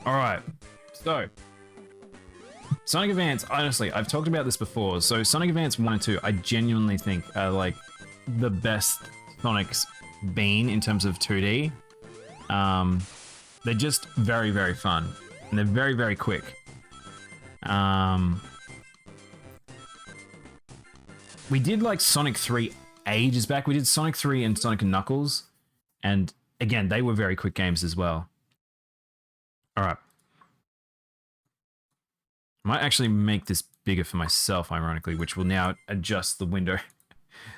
Alright, so Sonic Advance, honestly, I've talked about this before. So Sonic Advance 1 and 2, I genuinely think are like the best Sonic's been in terms of 2D. They're just very, very fun. And they're very, very quick. We did like Sonic 3 ages back. We did Sonic 3 and Sonic and Knuckles. And again, they were very quick games as well. Alright. Might actually make this bigger for myself, ironically, which will now adjust the window.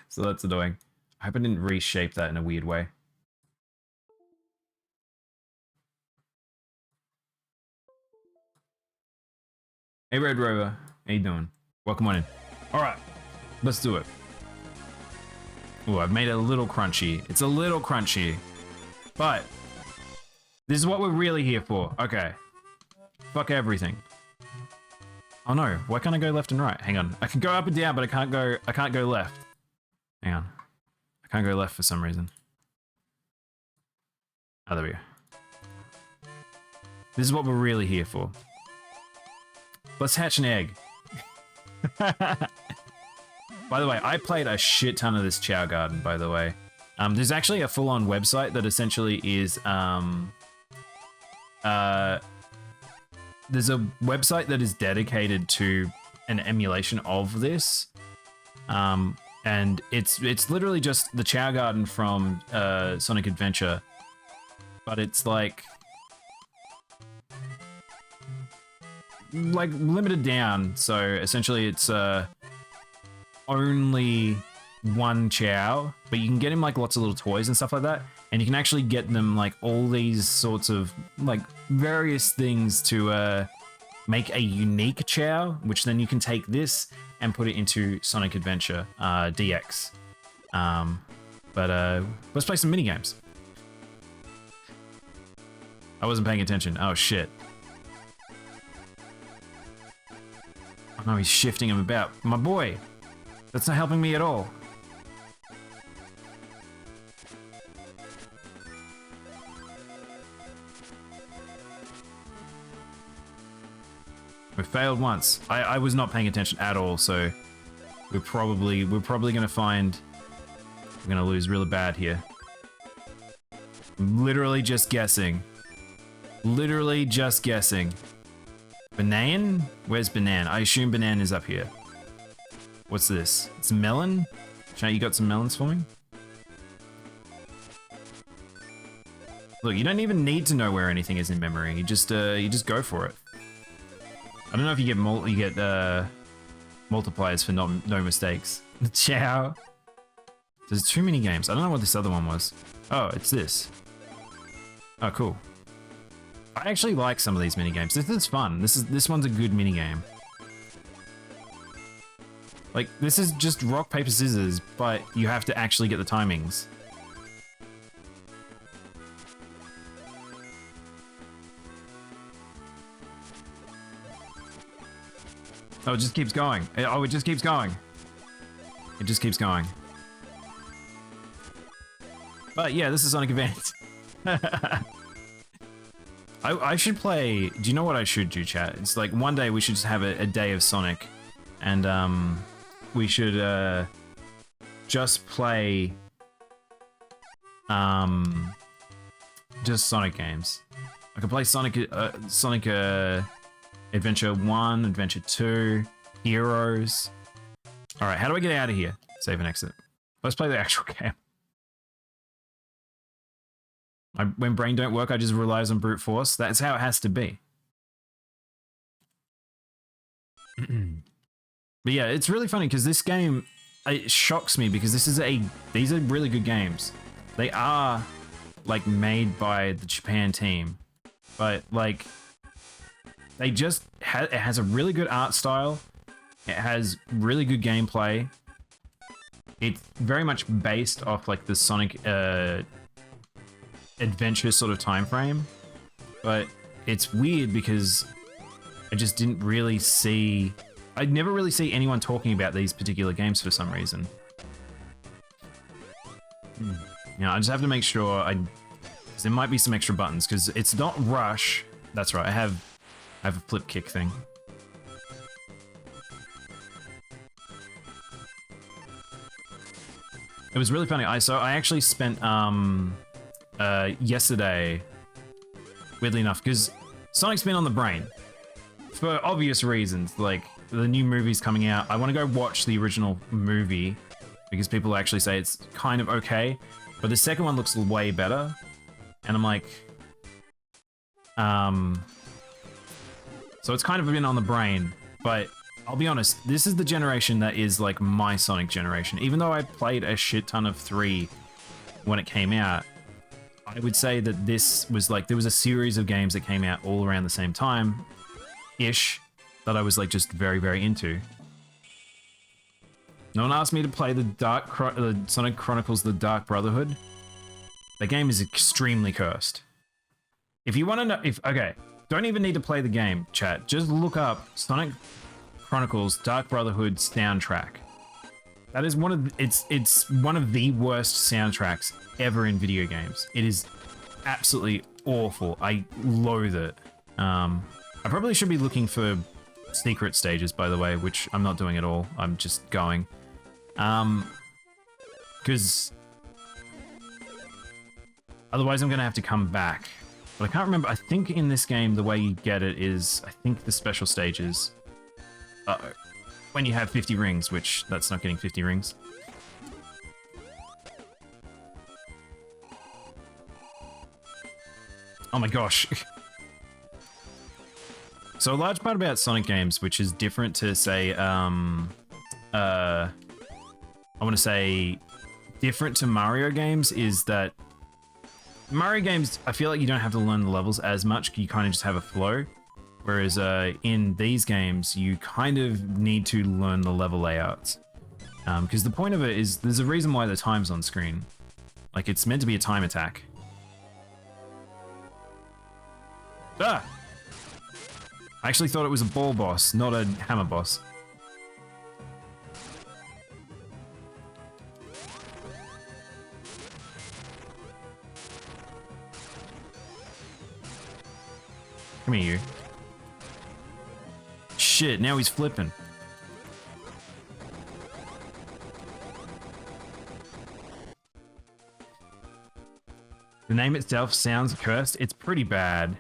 So that's annoying. I hope I didn't reshape that in a weird way. Hey Red Rover, how you doing? Welcome on in. Alright, let's do it. Ooh, I've made it a little crunchy. It's a little crunchy. But this is what we're really here for. Okay. Fuck everything. Oh no, why can't I go left and right? Hang on. I can go up and down, but I can't go left. Hang on. I can't go left for some reason. Oh, there we go. This is what we're really here for. Let's hatch an egg. By the way, I played a shit ton of this Chow Garden, by the way. There's actually a full-on website that essentially is, there's a website that is dedicated to an emulation of this. And it's literally just the Chow Garden from Sonic Adventure. But it's like limited down, so essentially it's only one Chow, but you can get him like lots of little toys and stuff like that, and you can actually get them like all these sorts of like various things to make a unique Chow, which then you can take this and put it into Sonic Adventure DX. But let's play some mini games. I wasn't paying attention. Oh shit. Oh no, he's shifting him about. My boy! That's not helping me at all. We failed once. I was not paying attention at all, so we're probably gonna find we're gonna lose really bad here. I'm literally just guessing. Literally just guessing. Banan? Where's Banan? I assume Banan is up here. What's this? It's melon? Chat, you got some melons for me? Look, you don't even need to know where anything is in memory. You just go for it. I don't know if you get multipliers for no mistakes. Ciao. There's too many games. I don't know what this other one was. Oh, it's this. Oh, cool. I actually like some of these mini games. This is fun. This one's a good mini game. Like, this is just rock, paper, scissors, but you have to actually get the timings. Oh, it just keeps going. Oh, it just keeps going. It just keeps going. But yeah, this is Sonic Advance. I should play... Do you know what I should do, chat? It's like one day we should just have a day of Sonic. And we should just play just Sonic games. I could play Sonic Adventure 1, Adventure 2, Heroes. Alright, how do I get out of here? Save and exit. Let's play the actual game. When brain don't work, I just relies on brute force. That's how it has to be. But yeah, it's really funny because this game, it shocks me because these are really good games. They are like made by the Japan team, but like they just it has a really good art style. It has really good gameplay. It's very much based off like the Sonic adventure sort of time frame, but it's weird because I just didn't really see... I'd never really see anyone talking about these particular games for some reason. You know, I just have to make sure I There might be some extra buttons because it's not rush. That's right. I have a flip kick thing. It was really funny. I actually spent yesterday, weirdly enough, because Sonic's been on the brain for obvious reasons. Like the new movie's coming out. I want to go watch the original movie because people actually say it's kind of okay, but the second one looks way better. And I'm like, so it's kind of been on the brain, but I'll be honest, this is the generation that is like my Sonic generation. Even though I played a shit ton of 3 when it came out, I would say that this was like, there was a series of games that came out all around the same time-ish that I was like just very, very into. No one asked me to play the Sonic Chronicles The Dark Brotherhood. The game is extremely cursed. If you want to know, okay, don't even need to play the game, chat. Just look up Sonic Chronicles Dark Brotherhood soundtrack. That is one of it's one of the worst soundtracks ever in video games. It is absolutely awful. I loathe it. I probably should be looking for secret stages, by the way, which I'm not doing at all. I'm just going. Because otherwise I'm gonna have to come back. But I can't remember. I think in this game the way you get it is, I think the special stages. Uh-oh. When you have 50 rings, which that's not getting 50 rings. Oh my gosh. So a large part about Sonic games, which is different to say, I want to say different to Mario games, is that Mario games, I feel like you don't have to learn the levels as much. You kind of just have a flow. Whereas in these games, you kind of need to learn the level layouts. Because the point of it is, there's a reason why the time's on screen. Like, it's meant to be a time attack. Ah! I actually thought it was a ball boss, not a hammer boss. Come here, you. Shit, now he's flipping. The name itself sounds cursed. It's pretty bad.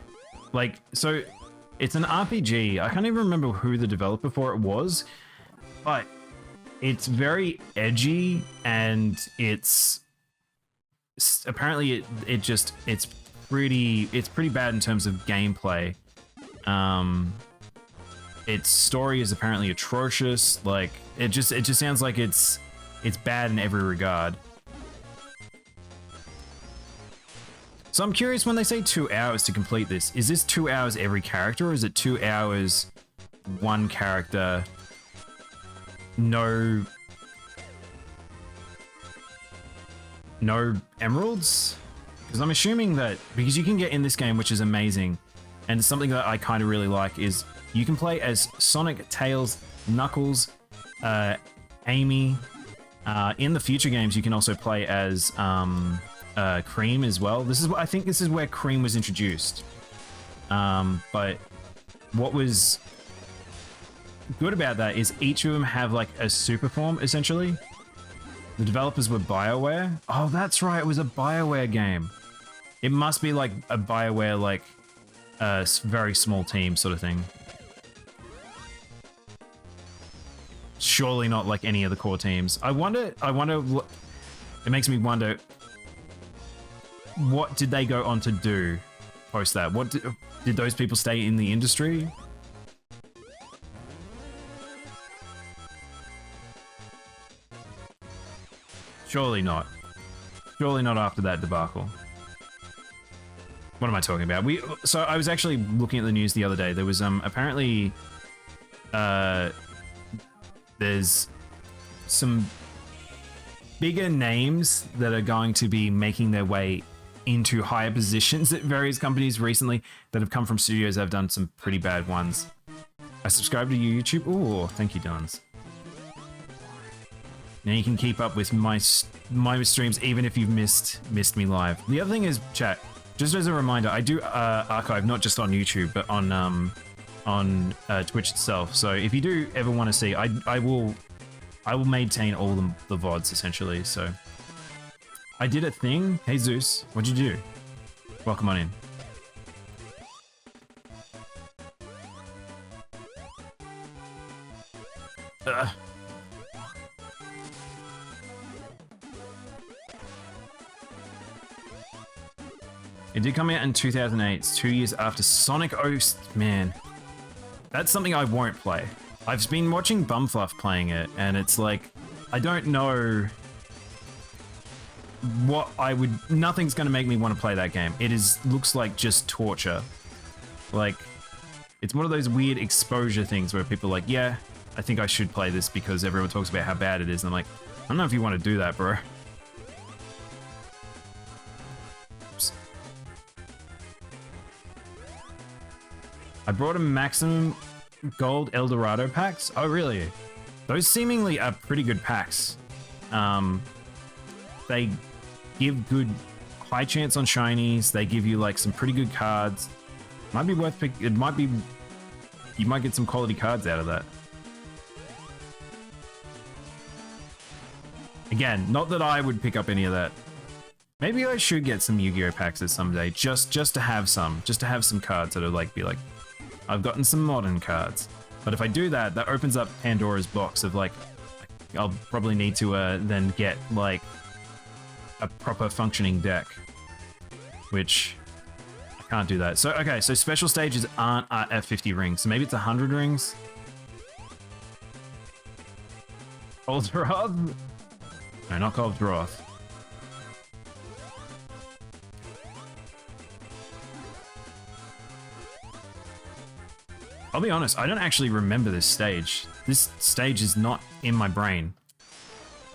Like, so it's an RPG. I can't even remember who the developer for it was, but it's very edgy and it's apparently it's pretty bad in terms of gameplay. Its story is apparently atrocious. Like, it just sounds like it's bad in every regard. So I'm curious, when they say 2 hours to complete this, is this 2 hours every character, or is it 2 hours one character, no emeralds? Because I'm assuming that, because you can get in this game, which is amazing, and something that I kind of really like is you can play as Sonic, Tails, Knuckles, Amy. In the future games, you can also play as Cream as well. I think this is where Cream was introduced. But what was good about that is each of them have like a super form, essentially. The developers were BioWare. Oh, that's right. It was a BioWare game. It must be like a BioWare, like a very small team sort of thing. Surely not like any of the core teams. I wonder, it makes me wonder, what did they go on to do post that? What did those people stay in the industry? Surely not. Surely not after that debacle. What am I talking about? So I was actually looking at the news the other day. There was apparently there's some bigger names that are going to be making their way into higher positions at various companies recently that have come from studios that have done some pretty bad ones. I subscribe to your YouTube. Oh, thank you, Duns. Now you can keep up with my streams even if you've missed me live. The other thing is, chat, Just as a reminder, I do archive not just on YouTube, but on Twitch itself. So if you do ever want to see, I will maintain all the VODs essentially. So I did a thing. Hey Zeus, what'd you do? Welcome on in. It did come out in 2008. It's 2 years after Sonic 0. Man, that's something I won't play. I've been watching Bumfluff playing it, and it's like, I don't know what I would... Nothing's going to make me want to play that game. It looks like just torture. Like, it's one of those weird exposure things where people are like, yeah, I think I should play this because everyone talks about how bad it is. And I'm like, I don't know if you want to do that, bro. Oops. I brought a maximum gold Eldorado packs. Oh, really? Those seemingly are pretty good packs. They give good high chance on shinies. They give you like some pretty good cards. Might be worth pick. It might be. You might get some quality cards out of that. Again, not that I would pick up any of that. Maybe I should get some Yu-Gi-Oh packs someday, just to have some cards that are like, be like, I've gotten some modern cards. But if I do that, that opens up Pandora's box of like, I'll probably need to then get like a proper functioning deck, which I can't do that. So, okay, so special stages aren't at 50 rings, so maybe it's 100 rings. Ultra. No, not Call of Droth. I'll be honest, I don't actually remember this stage. This stage is not in my brain.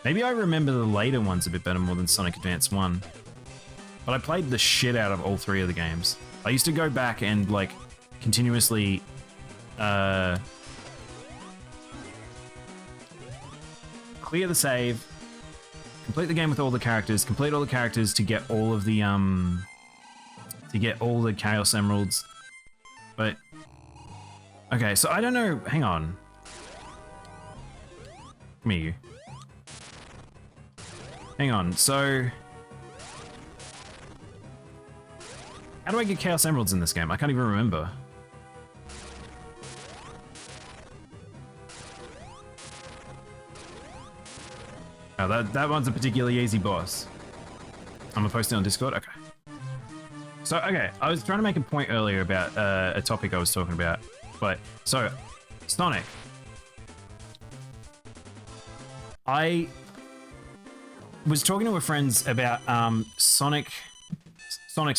Maybe I remember the later ones a bit better more than Sonic Advance 1. But I played the shit out of all three of the games. I used to go back and like continuously clear the save, complete the game with all the characters, complete all the characters to get all of the Chaos Emeralds. But okay, so I don't know. Hang on. Come here, you. Hang on. So how do I get Chaos Emeralds in this game? I can't even remember. Oh, that one's a particularly easy boss. I'm gonna post it on Discord? Okay. So, okay, I was trying to make a point earlier about a topic I was talking about. But, so, Sonic. I was talking to my friends about Sonic's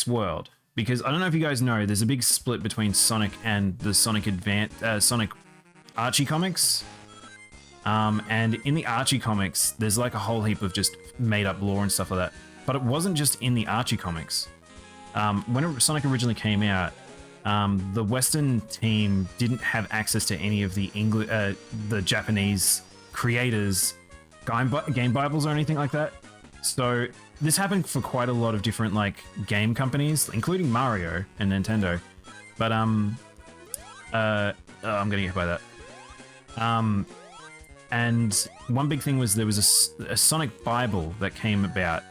World. Because I don't know if you guys know, there's a big split between Sonic and the Sonic Archie comics. And in the Archie comics, there's like a whole heap of just made up lore and stuff like that. But it wasn't just in the Archie comics. When Sonic originally came out, the Western team didn't have access to any of the the Japanese creators' game Bibles or anything like that. So this happened for quite a lot of different like game companies, including Mario and Nintendo. But I'm gonna get hit by that. And one big thing was there was a Sonic Bible that came about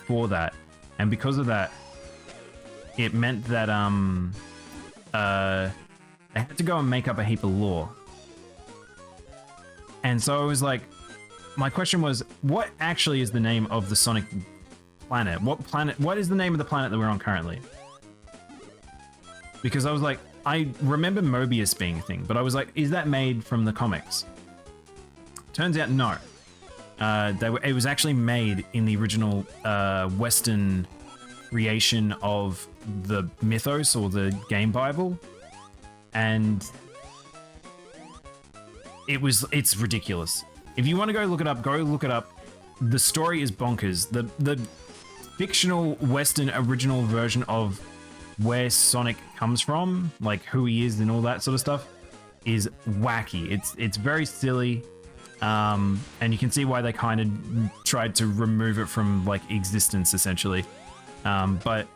for that, and because of that, it meant that they had to go and make up a heap of lore. And so I was like, my question was, what actually is the name of the Sonic planet? What is the name of the planet that we're on currently? Because I was like, I remember Mobius being a thing, but I was like, is that made from the comics? Turns out no. It was actually made in the original Western creation of the mythos or the game Bible, and it's ridiculous. If you want to go look it up, go look it up. The story is bonkers. The fictional Western original version of where Sonic comes from, like who he is and all that sort of stuff, is wacky. It's very silly. And you can see why they kind of tried to remove it from like existence essentially. But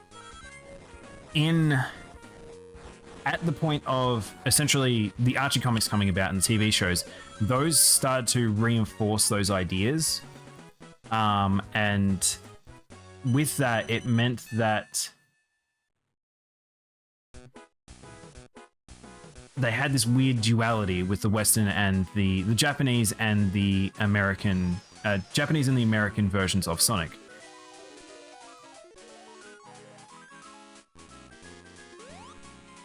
in at the point of essentially the Archie comics coming about and the TV shows, those started to reinforce those ideas. And with that, it meant that they had this weird duality with the Western and the Japanese and the American, Japanese and the American versions of Sonic.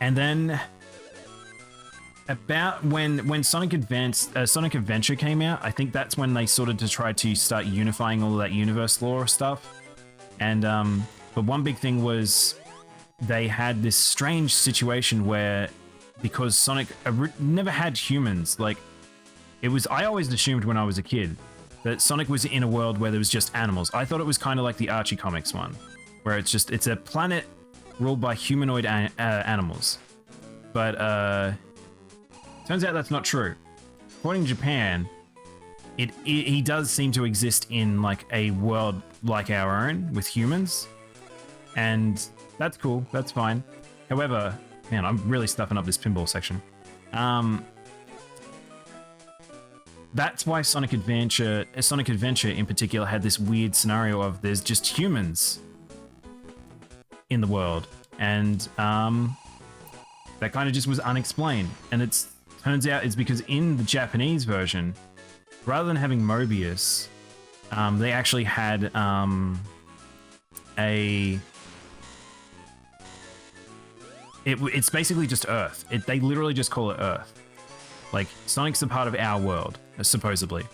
And then about when Sonic Adventure came out, I think that's when they started to try to start unifying all of that universe lore stuff. And but one big thing was they had this strange situation where, because Sonic never had humans, like I always assumed when I was a kid that Sonic was in a world where there was just animals. I thought it was kind of like the Archie comics one, where it's a planet ruled by humanoid animals. But turns out that's not true. According to Japan, he does seem to exist in like a world like our own with humans, and that's cool. That's fine. However, man, I'm really stuffing up this pinball section. That's why Sonic Adventure in particular had this weird scenario of there's just humans in the world, and that kind of just was unexplained. And turns out it's because in the Japanese version, rather than having Mobius, they actually had it's basically just Earth. They literally just call it Earth. Like, Sonic's a part of our world, supposedly.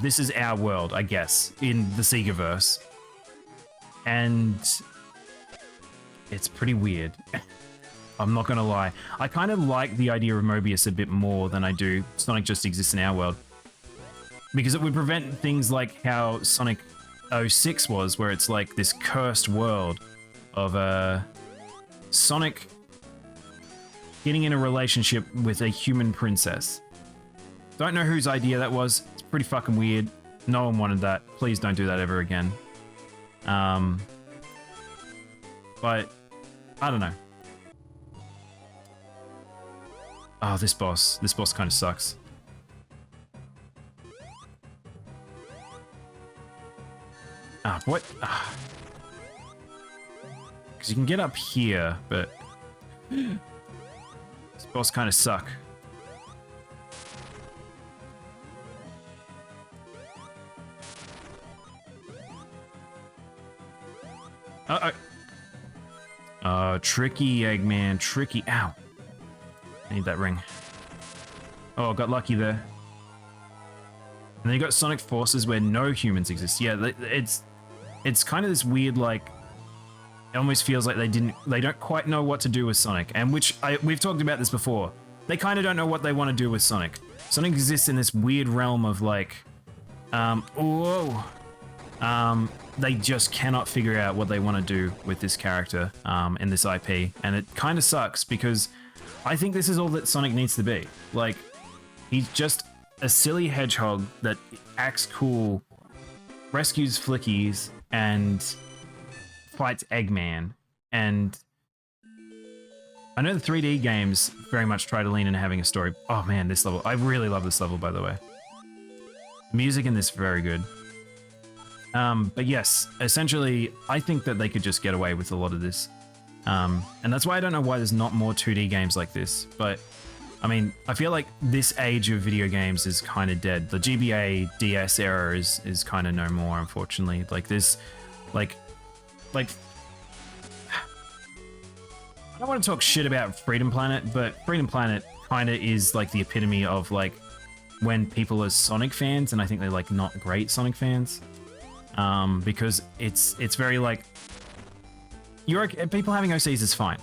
This is our world, I guess, in the Segaverse. And it's pretty weird. I'm not gonna lie. I kind of like the idea of Mobius a bit more than I do Sonic just exists in our world. Because it would prevent things like how Sonic 06 was, where it's like this cursed world of Sonic getting in a relationship with a human princess. Don't know whose idea that was. It's pretty fucking weird. No one wanted that. Please don't do that ever again. But I don't know. Oh, this boss kind of sucks. Ah, what? Because you can get up here, but this boss kind of suck. Tricky, Eggman, tricky. Ow. I need that ring. Oh, got lucky there. And then you got Sonic Forces where no humans exist. Yeah, it's kind of this weird, like, it almost feels like they don't quite know what to do with Sonic, and we've talked about this before. They kind of don't know what they want to do with Sonic. Sonic exists in this weird realm of like, they just cannot figure out what they want to do with this character in this IP, and it kind of sucks because I think this is all that Sonic needs to be. Like, he's just a silly hedgehog that acts cool, rescues Flickies, and fights Eggman. And I know the 3D games very much try to lean into having a story. Oh man, this level. I really love this level, by the way. The music in this is very good. But yes, essentially, I think that they could just get away with a lot of this. And that's why I don't know why there's not more 2D games like this. But, I mean, I feel like this age of video games is kind of dead. The GBA DS era is kind of no more, unfortunately. Like, there's, like, I don't want to talk shit about Freedom Planet, but Freedom Planet kind of is, like, the epitome of, like, when people are Sonic fans, and I think they're, like, not great Sonic fans. Because it's very, like, people having OCs is fine.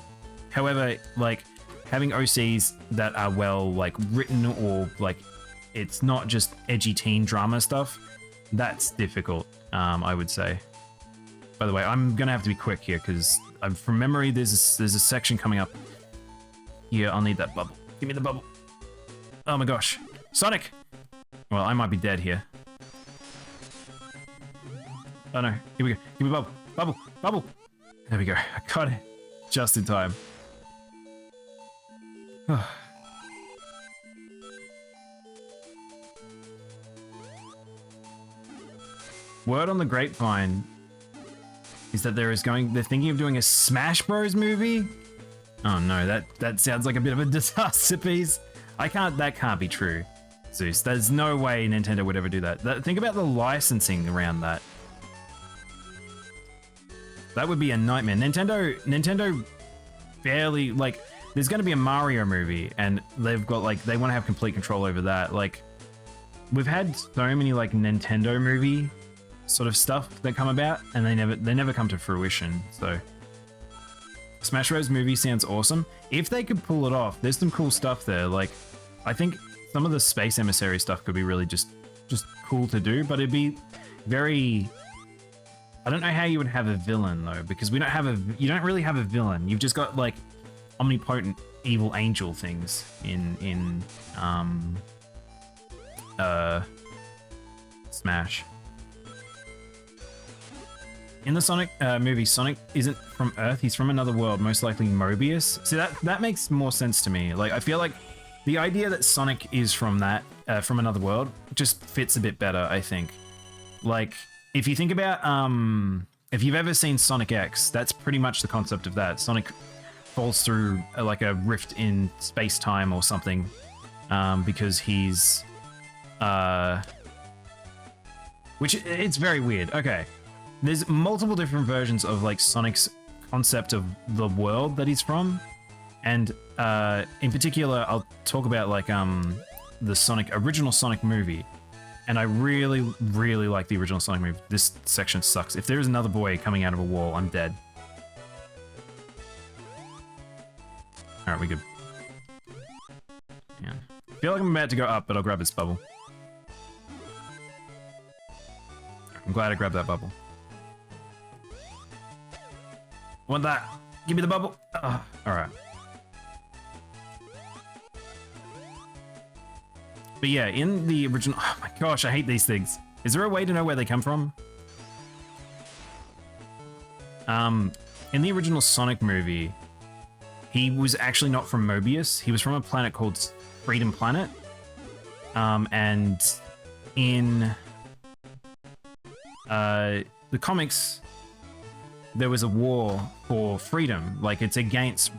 However, like, having OCs that are well, like, written or, like, it's not just edgy teen drama stuff, that's difficult, I would say. By the way, I'm gonna have to be quick here, because from memory, there's a section coming up here. I'll need that bubble. Give me the bubble. Oh my gosh. Sonic! Well, I might be dead here. Oh no, here we go. Give me bubble. Bubble! Bubble! There we go. I got it. Just in time. Word on the grapevine is that they're thinking of doing a Smash Bros movie. Oh no, that sounds like a bit of a disaster piece. That can't be true, Zeus. There's no way Nintendo would ever do that. Think about the licensing around that. That would be a nightmare. Nintendo barely, like, there's going to be a Mario movie and they've got, like, they want to have complete control over that. Like, we've had so many, like, Nintendo movie sort of stuff that come about and they never come to fruition. So Smash Bros movie sounds awesome. If they could pull it off, there's some cool stuff there. Like, I think some of the Space Emissary stuff could be really just cool to do, but it'd be very... I don't know how you would have a villain though, because you don't really have a villain. You've just got like omnipotent evil angel things in Smash. In the Sonic movie, Sonic isn't from Earth, he's from another world, most likely Mobius. See, that makes more sense to me. Like, I feel like the idea that Sonic is from another world just fits a bit better, I think. Like, if you think about, if you've ever seen Sonic X, that's pretty much the concept of that. Sonic falls through like a rift in space-time or something, because he's, which it's very weird. Okay. There's multiple different versions of like Sonic's concept of the world that he's from. And in particular, I'll talk about like the original Sonic movie. And I really, really like the original Sonic movie. This section sucks. If there is another boy coming out of a wall, I'm dead. Alright, we good. Yeah. I feel like I'm about to go up, but I'll grab this bubble. I'm glad I grabbed that bubble. Want that? Give me the bubble. Alright. But yeah, in the original... Oh my gosh, I hate these things. Is there a way to know where they come from? In the original Sonic movie, he was actually not from Mobius. He was from a planet called Freedom Planet. And in the comics, there was a war for freedom. Like, it's against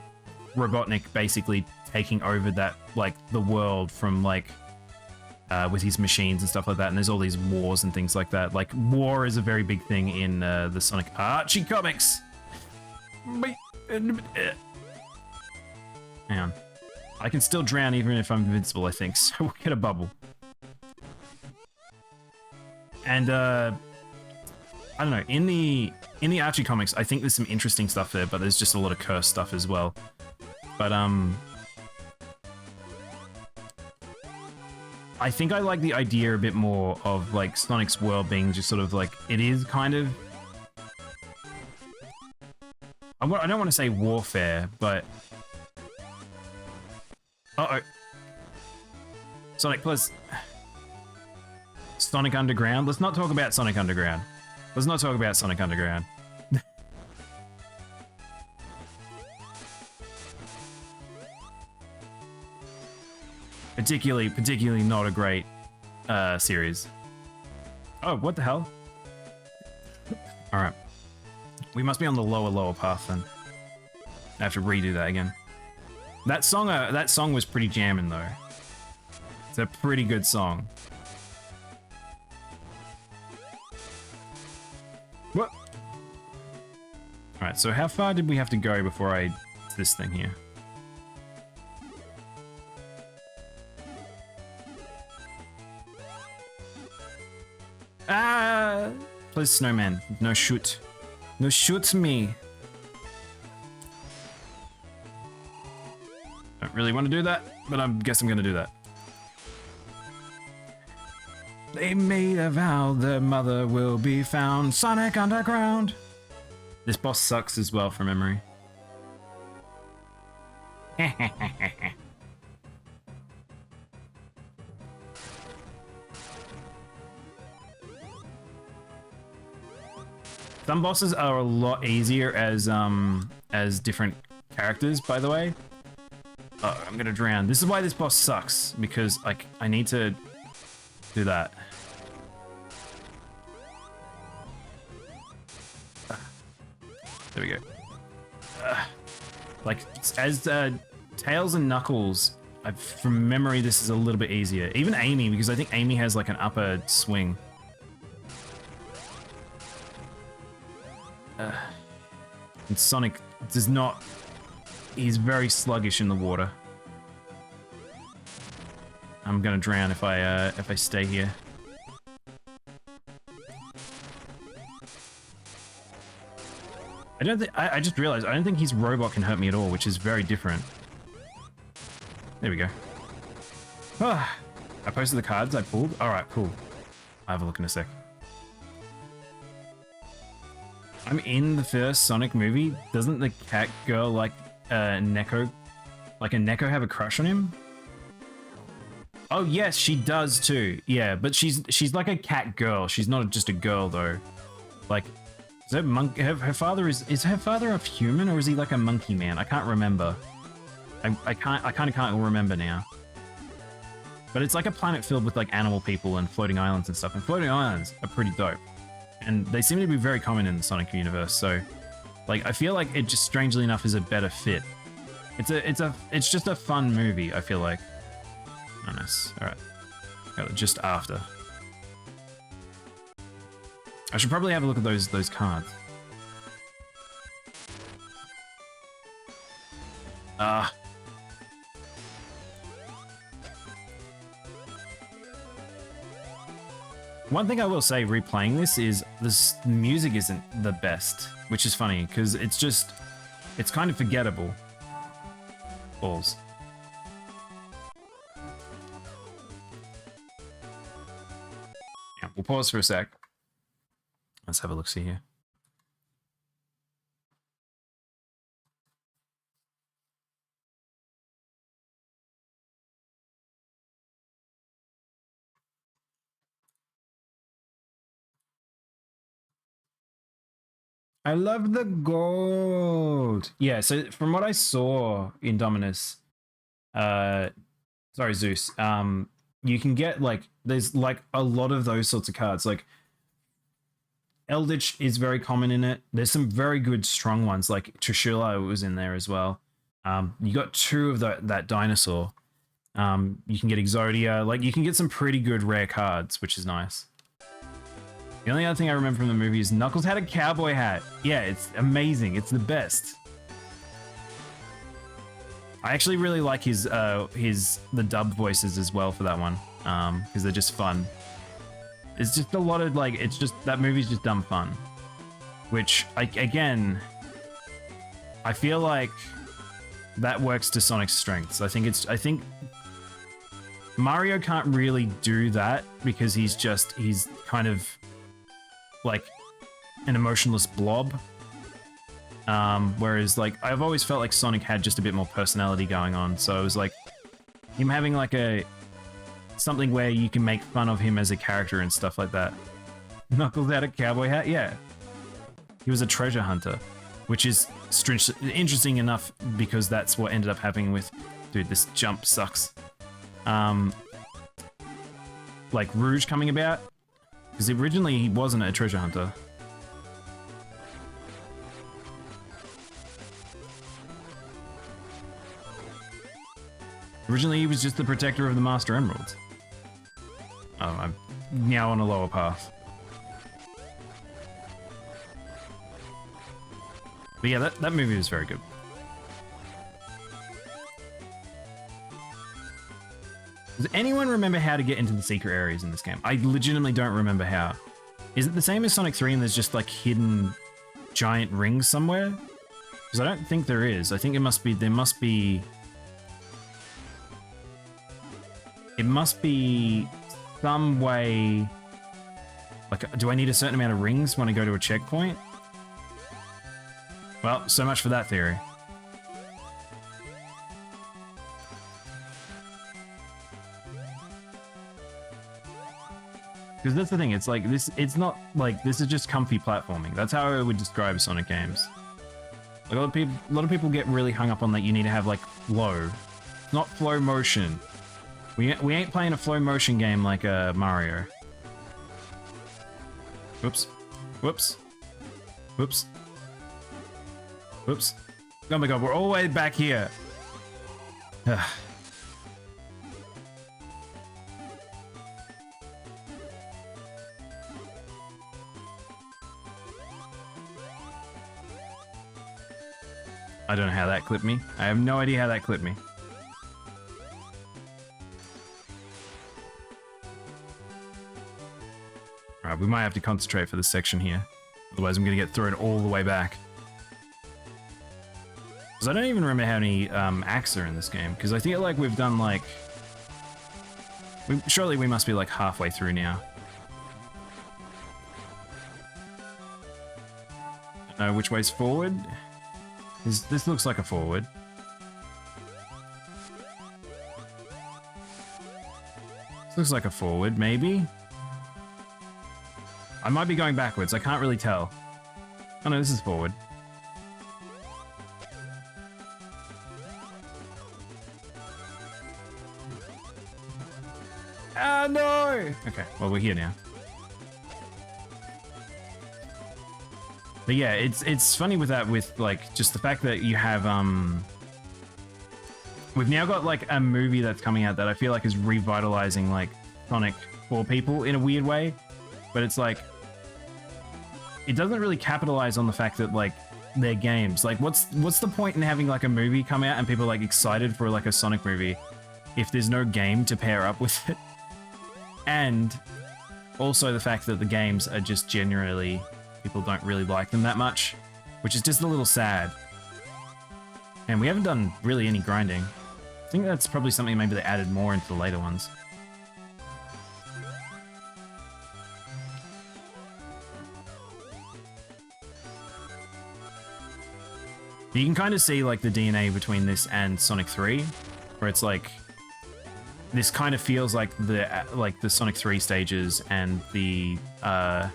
Robotnik basically taking over that, like, the world from, like... with his machines and stuff like that, and there's all these wars and things like that. Like, war is a very big thing in the Sonic Archie comics. Hang on. I can still drown even if I'm invincible, I think, so we'll get a bubble. And, I don't know, in the Archie comics, I think there's some interesting stuff there, but there's just a lot of cursed stuff as well. But, I think I like the idea a bit more of, like, Sonic's world being just sort of, like, it is kind of... I don't want to say warfare, but... Uh-oh. Sonic plus... Sonic Underground? Let's not talk about Sonic Underground. Let's not talk about Sonic Underground. Particularly not a great series. Oh, what the hell? Alright. We must be on the lower path then. I have to redo that again. That song was pretty jamming though. It's a pretty good song. What? Alright, so how far did we have to go before this thing here? Ah! Please, snowman. No shoot. No shoot me. Don't really want to do that, but I guess I'm gonna do that. They made a vow their mother will be found. Sonic Underground. This boss sucks as well from memory. Some bosses are a lot easier as as different characters, by the way. Oh, I'm gonna drown. This is why this boss sucks, because like I need to do that. There we go. Like as Tails and Knuckles, from memory, this is a little bit easier. Even Amy, because I think Amy has like an upper swing. And Sonic does not. He's very sluggish in the water. I'm gonna drown if I stay here. I don't think. I just realized I don't think his robot can hurt me at all, which is very different. There we go. Ah, I posted the cards I pulled. All right, cool. I'll have a look in a sec. I'm in the first Sonic movie. Doesn't the cat girl like Neko? Like a Neko have a crush on him? Oh yes, she does too. Yeah, but she's like a cat girl. She's not just a girl though. Like, is that her father is her father a human or is he like a monkey man? I can't remember. I kind of can't remember now. But it's like a planet filled with like animal people and floating islands and stuff. And floating islands are pretty dope. And they seem to be very common in the Sonic universe. So, like, I feel like it just strangely enough is a better fit. It's just a fun movie. I feel like. Oh, nice. All right. Got it just after. I should probably have a look at those cards. One thing I will say replaying this is this music isn't the best, which is funny because it's kind of forgettable. Balls. Yeah, we'll pause for a sec. Let's have a look see here. I love the gold. Yeah, so from what I saw in Dominus, sorry, Zeus, you can get like, there's like a lot of those sorts of cards. Like Eldritch is very common in it. There's some very good strong ones, like Trishula was in there as well. You got two of that dinosaur. You can get Exodia. Like you can get some pretty good rare cards, which is nice. The only other thing I remember from the movie is Knuckles had a cowboy hat. Yeah, it's amazing. It's the best. I actually really like the dub voices as well for that one, because they're just fun. It's just a lot of like, it's just that movie's just dumb fun, which again, I feel like that works to Sonic's strengths. I think Mario can't really do that because he's kind of like an emotionless blob. Whereas like I've always felt like Sonic had just a bit more personality going on. So it was like him having like something where you can make fun of him as a character and stuff like that. Knuckles had a cowboy hat, yeah. He was a treasure hunter, which is interesting enough because that's what ended up happening with, dude, this jump sucks. Like Rouge coming about. Because originally he wasn't a treasure hunter. Originally he was just the protector of the Master Emeralds. Oh, I'm now on a lower path. But yeah, that movie was very good. Does anyone remember how to get into the secret areas in this game? I legitimately don't remember how. Is it the same as Sonic 3 and there's just like hidden giant rings somewhere? Because I don't think there is. I think there must be some way. Like, do I need a certain amount of rings when I go to a checkpoint? Well, so much for that theory. Because that's the thing, it's like this, it's not like this is just comfy platforming. That's how I would describe Sonic games. Like a lot of people get really hung up on that you need to have like flow, not flow motion. We ain't playing a flow motion game like Mario. Whoops, whoops, whoops, whoops. Oh my god, we're all the way back here. I don't know how that clipped me. I have no idea how that clipped me. Alright, we might have to concentrate for this section here. Otherwise I'm going to get thrown all the way back. Because I don't even remember how many acts are in this game. Because I feel like we've done like... surely we must be like halfway through now. I don't know which way's forward. This looks like a forward. This looks like a forward, maybe? I might be going backwards, I can't really tell. Oh no, this is forward. Ah, no! Okay, well, we're here now. But yeah, it's funny with that, with like just the fact that you have we've now got like a movie that's coming out that I feel like is revitalizing like Sonic for people in a weird way, but it's like it doesn't really capitalize on the fact that like they're games. Like what's the point in having like a movie come out and people are like excited for like a Sonic movie if there's no game to pair up with it? And also the fact that the games are just generally people don't really like them that much, which is just a little sad. And we haven't done really any grinding. I think that's probably something maybe they added more into the later ones. You can kind of see like the DNA between this and Sonic 3, where it's like this kind of feels like the Sonic 3 stages and the uh-oh.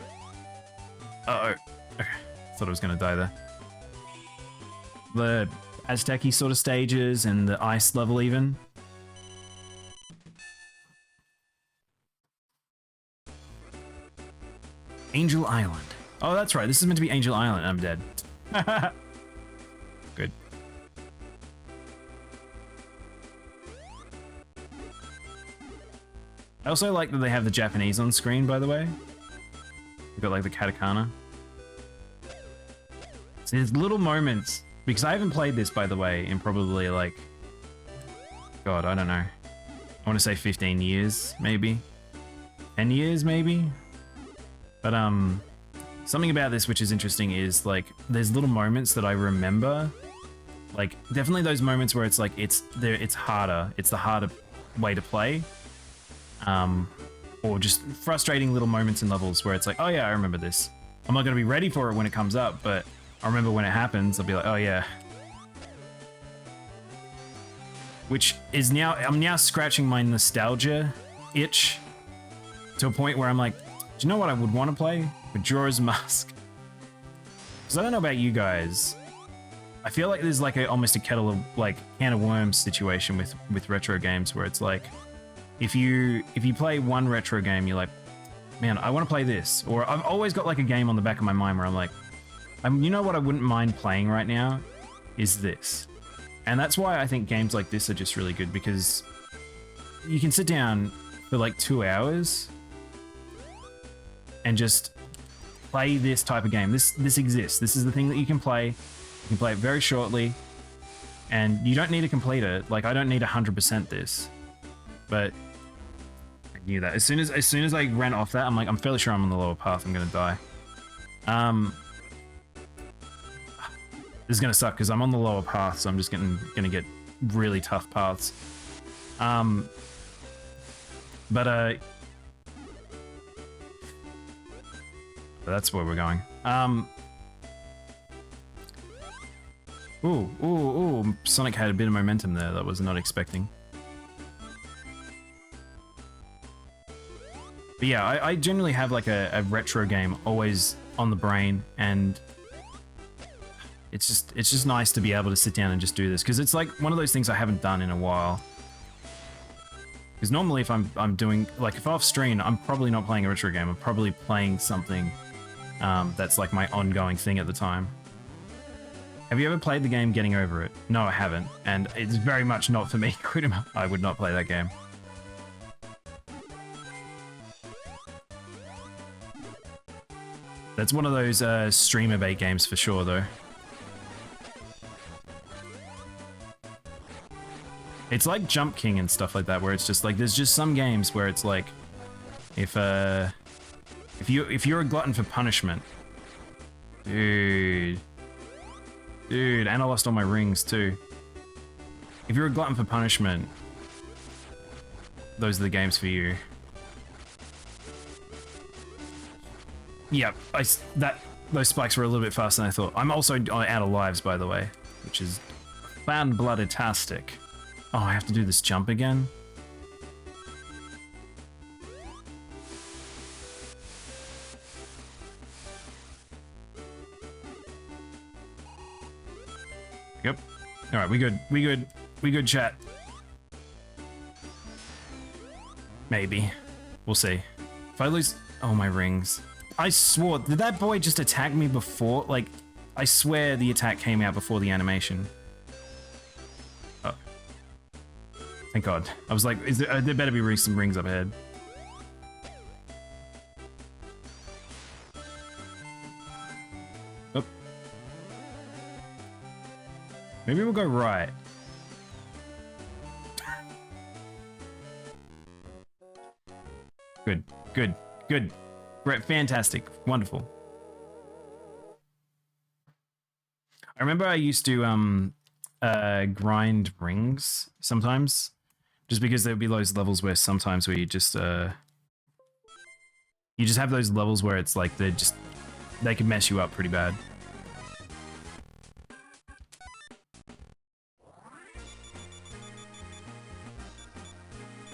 Okay. Thought I was gonna die there. The Aztec-y sort of stages and the ice level even. Angel Island. Oh, that's right. This is meant to be Angel Island. I'm dead. Good. I also like that they have the Japanese on screen, by the way. You've got like the katakana. So there's little moments, because I haven't played this, by the way, in probably like, God, I don't know. I want to say 15 years, maybe. 10 years, maybe? But something about this which is interesting is like, there's little moments that I remember. Like, definitely those moments where it's like, it's harder. It's the harder way to play. Or just frustrating little moments in levels where it's like, oh yeah, I remember this. I'm not going to be ready for it when it comes up, but I remember when it happens, I'll be like, oh yeah. Which is now, I'm now scratching my nostalgia itch to a point where I'm like, do you know what I would want to play? Majora's Mask. Because I don't know about you guys. I feel like there's like almost a kettle of, like, can of worms situation with retro games where it's like, if you play one retro game, you're like, man, I want to play this. Or I've always got like a game on the back of my mind where I'm like, you know what I wouldn't mind playing right now is this. And that's why I think games like this are just really good, because you can sit down for like 2 hours and just play this type of game. This exists. This is the thing that you can play. You can play it very shortly and you don't need to complete it. Like, I don't need 100% this, but I knew that. As soon as I ran off that, I'm like, I'm fairly sure I'm on the lower path. I'm gonna die. This is gonna suck because I'm on the lower path, so I'm just gonna get really tough paths. That's where we're going. Ooh, Sonic had a bit of momentum there that I was not expecting. But yeah, I generally have like a retro game always on the brain, and it's just nice to be able to sit down and just do this, because it's like one of those things I haven't done in a while. Because normally if I'm doing, like if off stream, I'm probably not playing a retro game. I'm probably playing something that's like my ongoing thing at the time. Have you ever played the game Getting Over It? No, I haven't, and it's very much not for me. I would not play that game. That's one of those streamer bait games for sure, though. It's like Jump King and stuff like that, where it's just like there's just some games where it's like, if you're a glutton for punishment, dude, and I lost all my rings too. If you're a glutton for punishment, those are the games for you. Yep, those spikes were a little bit faster than I thought. I'm also out of lives, by the way, which is fan-blooded-tastic. Oh, I have to do this jump again? Yep. Alright, we good, chat. Maybe. We'll see. If I lose... Oh, my rings. I swore, did that boy just attack me before? Like, I swear the attack came out before the animation. Oh. Thank God. I was like, there better be some rings up ahead. Oh. Maybe we'll go right. Good, good, good. Right, fantastic, wonderful. I remember I used to grind rings sometimes, just because there would be those levels where sometimes where you just have those levels where it's like they can mess you up pretty bad.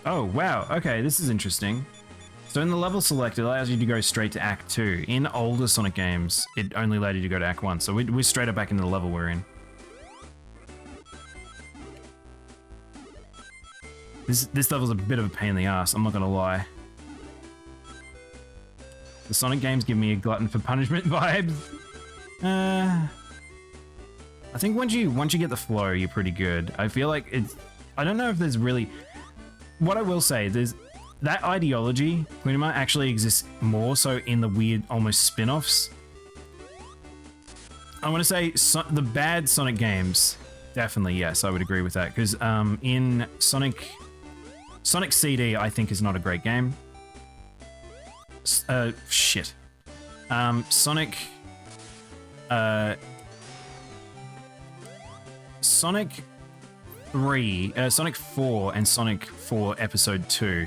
Oh wow, okay, this is interesting. So in the level select, it allows you to go straight to Act 2. In older Sonic games, it only allowed you to go to Act 1, so we're straight up back into the level we're in. This level's a bit of a pain in the ass, I'm not gonna lie. The Sonic games give me a glutton for punishment vibes. I think once you get the flow, you're pretty good. I feel like it's... I don't know if there's really... What I will say, there's... That ideology, pretty much, actually exists more so in the weird, almost spin-offs. I want to say the bad Sonic games, definitely, yes, I would agree with that. Because in Sonic CD, I think is not a great game. Shit. Sonic 3, Sonic 4 and Sonic 4 Episode 2,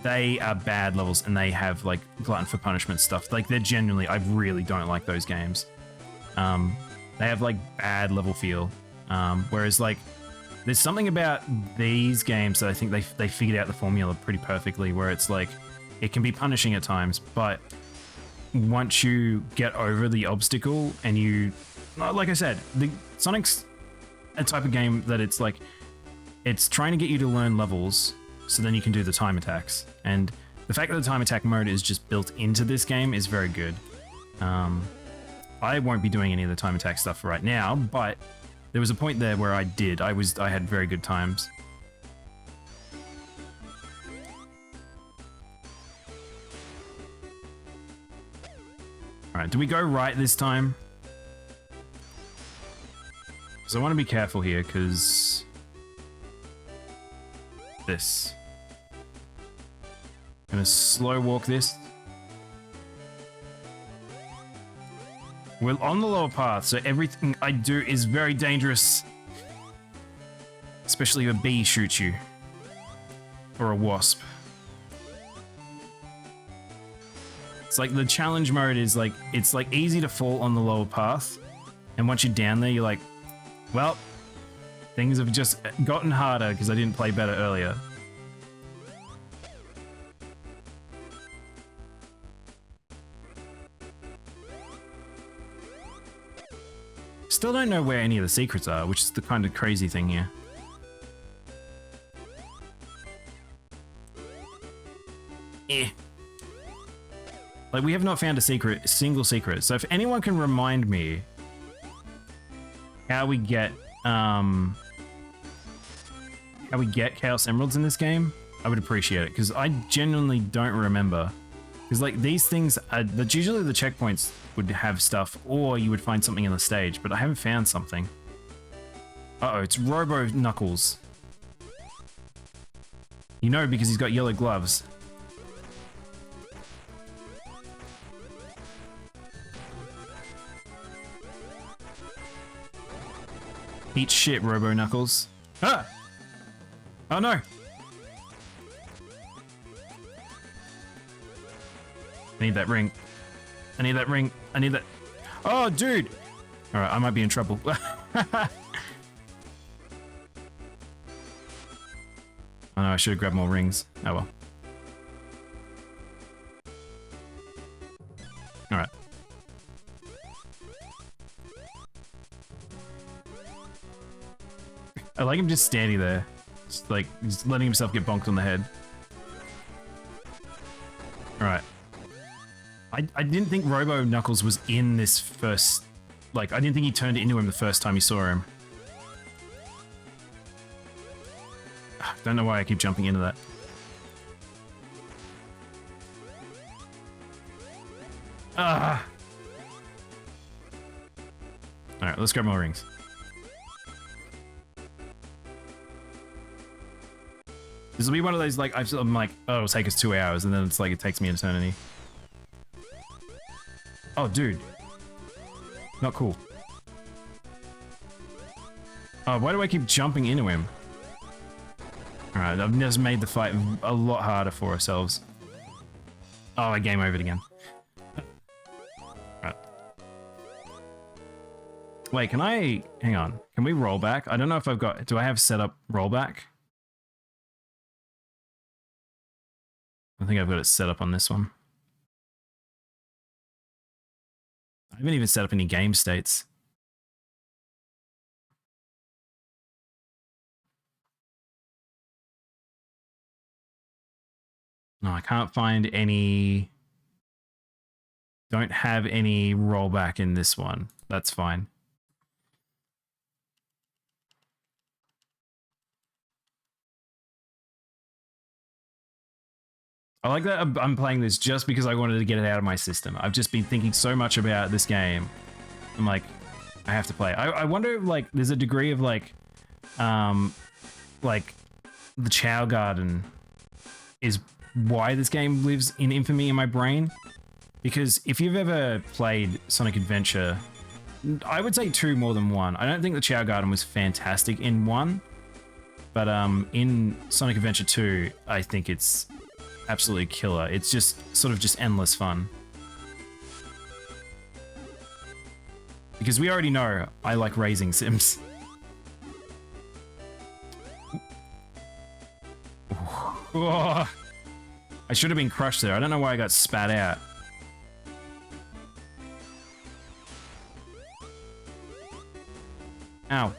they are bad levels and they have like glutton for punishment stuff. Like they're genuinely, I really don't like those games. They have like bad level feel. Whereas like there's something about these games that I think they figured out the formula pretty perfectly, where it's like it can be punishing at times, but once you get over the obstacle and you, like I said, the Sonic's a type of game that it's like, it's trying to get you to learn levels so then you can do the time attacks. And the fact that the time attack mode is just built into this game is very good. I won't be doing any of the time attack stuff right now, but there was a point there where I did. I had very good times. Alright, do we go right this time? Because I want to be careful here, because... this. I'm gonna slow walk this. We're on the lower path, so everything I do is very dangerous. Especially if a bee shoots you. Or a wasp. It's like the challenge mode is like, it's like easy to fall on the lower path. And once you're down there, you're like, well, things have just gotten harder because I didn't play better earlier. still don't know where any of the secrets are, which is the kind of crazy thing here. Eh. Like, we have not found a single secret. So if anyone can remind me how we get Chaos Emeralds in this game, I would appreciate it, because I genuinely don't remember. Because like these things, usually the checkpoints would have stuff, or you would find something in the stage, but I haven't found something. Uh-oh, it's Robo Knuckles. You know, because he's got yellow gloves. Eat shit, Robo Knuckles. Ah! Oh no! I need that ring. I need that ring. I need that. Oh, dude! Alright, I might be in trouble. Oh no, I should have grabbed more rings. Oh well. Alright. I like him just standing there. Just like, just letting himself get bonked on the head. Alright. I didn't think Robo Knuckles was in this first... Like, I didn't think he turned into him the first time you saw him. Don't know why I keep jumping into that. Ah! Alright, let's grab more rings. This will be one of those, like, I'm like, oh, it'll take us 2 hours, and then it's like, it takes me an eternity. Oh, dude. Not cool. Oh, why do I keep jumping into him? Alright, I've just made the fight a lot harder for ourselves. Oh, I game over it again. Right. Wait, can I... Hang on. Can we roll back? I don't know if I've got... Do I have set up rollback? I think I've got it set up on this one. I haven't even set up any game states. No, I can't find any... Don't have any rollback in this one. That's fine. I like that I'm playing this just because I wanted to get it out of my system. I've just been thinking so much about this game. I'm like, I have to play. I wonder if, like, there's a degree of, like the Chow Garden is why this game lives in infamy in my brain. Because if you've ever played Sonic Adventure, I would say 2 more than 1. I don't think the Chow Garden was fantastic in 1, but in Sonic Adventure 2, I think it's absolutely killer. It's just sort of just endless fun. Because we already know I like raising Sims. Oh, I should have been crushed there. I don't know why I got spat out. Ow.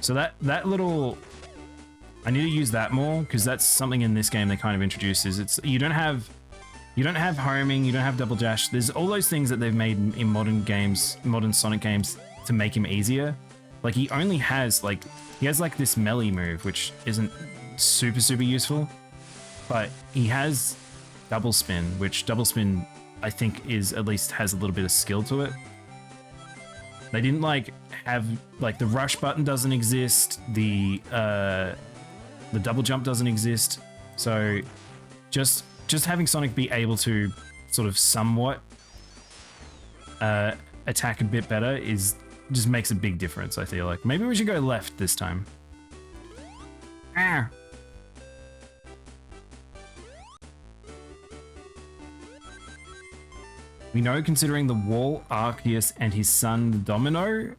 So that little... I need to use that more, because that's something in this game they kind of introduces. It's you don't have homing, you don't have double dash. There's all those things that they've made in modern games, modern Sonic games, to make him easier. Like he only has like this melee move, which isn't super useful, but he has double spin, which double spin I think is at least has a little bit of skill to it. They didn't like have like the rush button doesn't exist, the double jump doesn't exist, so just having Sonic be able to sort of somewhat attack a bit better just makes a big difference, I feel like. Maybe we should go left this time. Ah. We know, considering the wall, Arceus, and his son Daimono.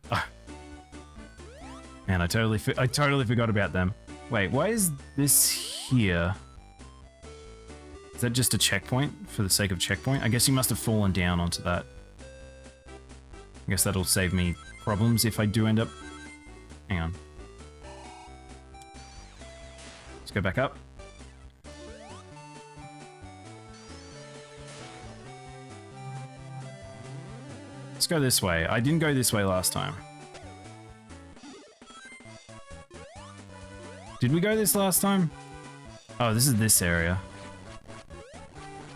Man, I totally forgot about them. Wait, why is this here? Is that just a checkpoint for the sake of checkpoint? I guess you must have fallen down onto that. I guess that'll save me problems if I do end up... Hang on. Let's go back up. Let's go this way. I didn't go this way last time. Did we go this last time? Oh, this is this area.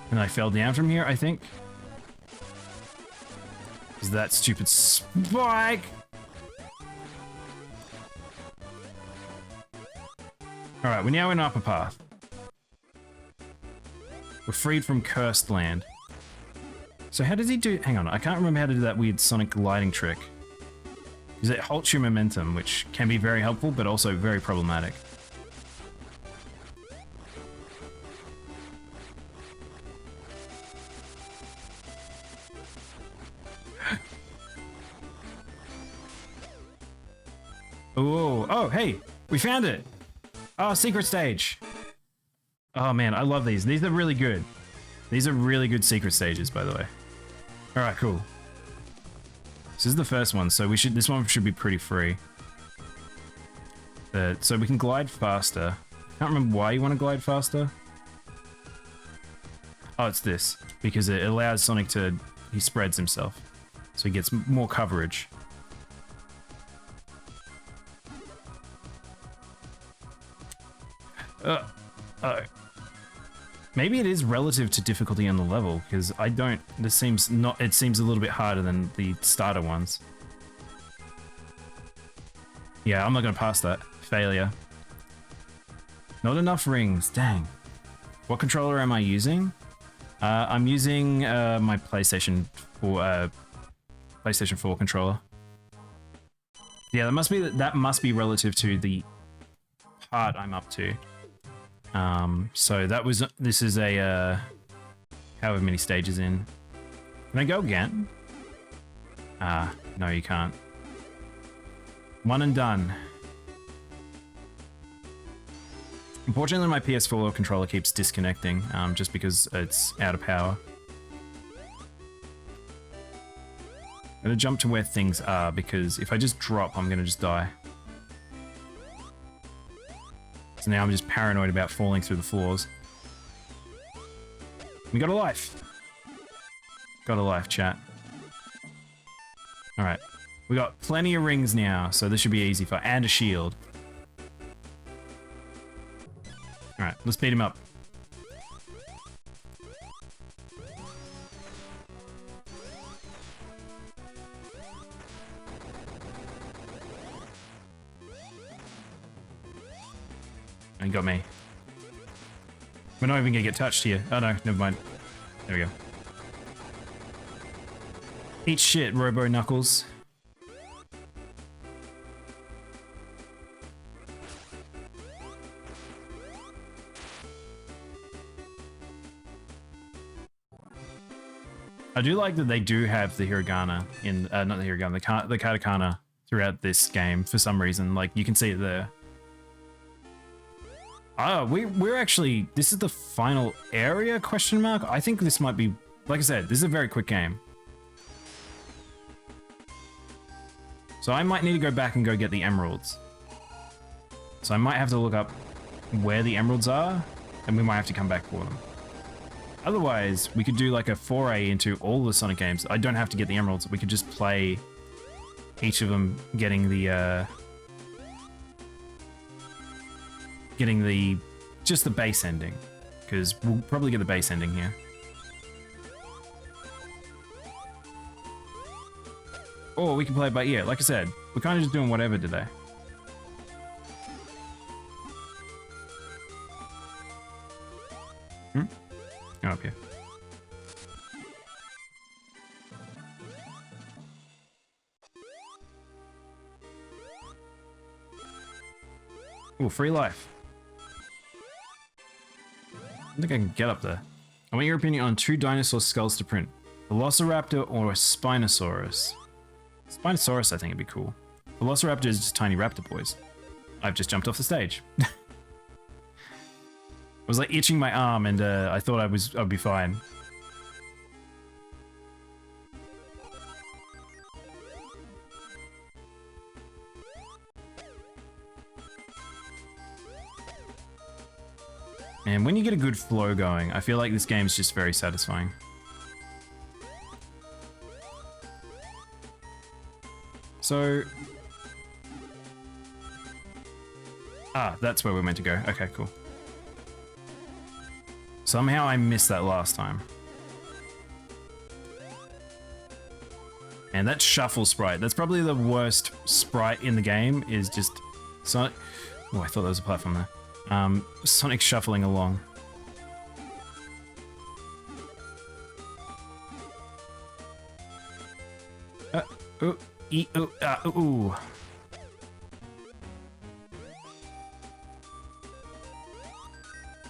And I fell down from here, I think. Is that stupid spike? Alright, we're now in upper path. We're freed from cursed land. So how does he do... Hang on, I can't remember how to do that weird sonic gliding trick. Because it halts your momentum, which can be very helpful, but also very problematic. Oh, oh, hey, we found it. Oh, secret stage. Oh man, I love these. These are really good. These are really good secret stages, by the way. All right, cool. This is the first one, so this one should be pretty free. So we can glide faster. I can't remember why you want to glide faster. Oh, it's this, because it allows Sonic to, he spreads himself, so he gets more coverage. Maybe it is relative to difficulty on the level, because I don't, it seems a little bit harder than the starter ones. Yeah, I'm not going to pass that. Failure. Not enough rings, dang. What controller am I using? I'm using my PlayStation 4 controller. Yeah, that must be relative to the part I'm up to. So this is a, however many stages in. Can I go again? No, you can't. One and done. Unfortunately, my PS4 controller keeps disconnecting, just because it's out of power. I'm gonna jump to where things are, because if I just drop, I'm gonna just die. So now I'm just paranoid about falling through the floors. We got a life. Got a life, chat. Alright. We got plenty of rings now, so this should be easy for... And a shield. Alright, let's beat him up. And got me. We're not even gonna get touched here. Oh no, never mind. There we go. Eat shit, Robo Knuckles. I do like that they do have the hiragana in, not the hiragana, the katakana throughout this game for some reason. Like, you can see it there. Oh, we're actually, this is the final area, question mark? I think this might be, like I said, this is a very quick game. So I might need to go back and go get the emeralds. So I might have to look up where the emeralds are, and we might have to come back for them. Otherwise, we could do like a foray into all the Sonic games. I don't have to get the emeralds. We could just play each of them getting just the base ending, because we'll probably get the base ending here. Or we can play it by ear. Like I said, we're kind of just doing whatever today. Oh, up here. Ooh, free life. I think I can get up there. I want your opinion on 2 dinosaur skulls to print. Velociraptor or a Spinosaurus? Spinosaurus, I think it'd be cool. Velociraptor is just tiny raptor boys. I've just jumped off the stage. was like itching my arm, and I thought I'd be fine. And when you get a good flow going, I feel like this game's just very satisfying. So... Ah, that's where we're meant to go. Okay, cool. Somehow I missed that last time. And that shuffle sprite, that's probably the worst sprite in the game, is just Sonic... Oh, I thought there was a platform there. Sonic shuffling along. Ooh.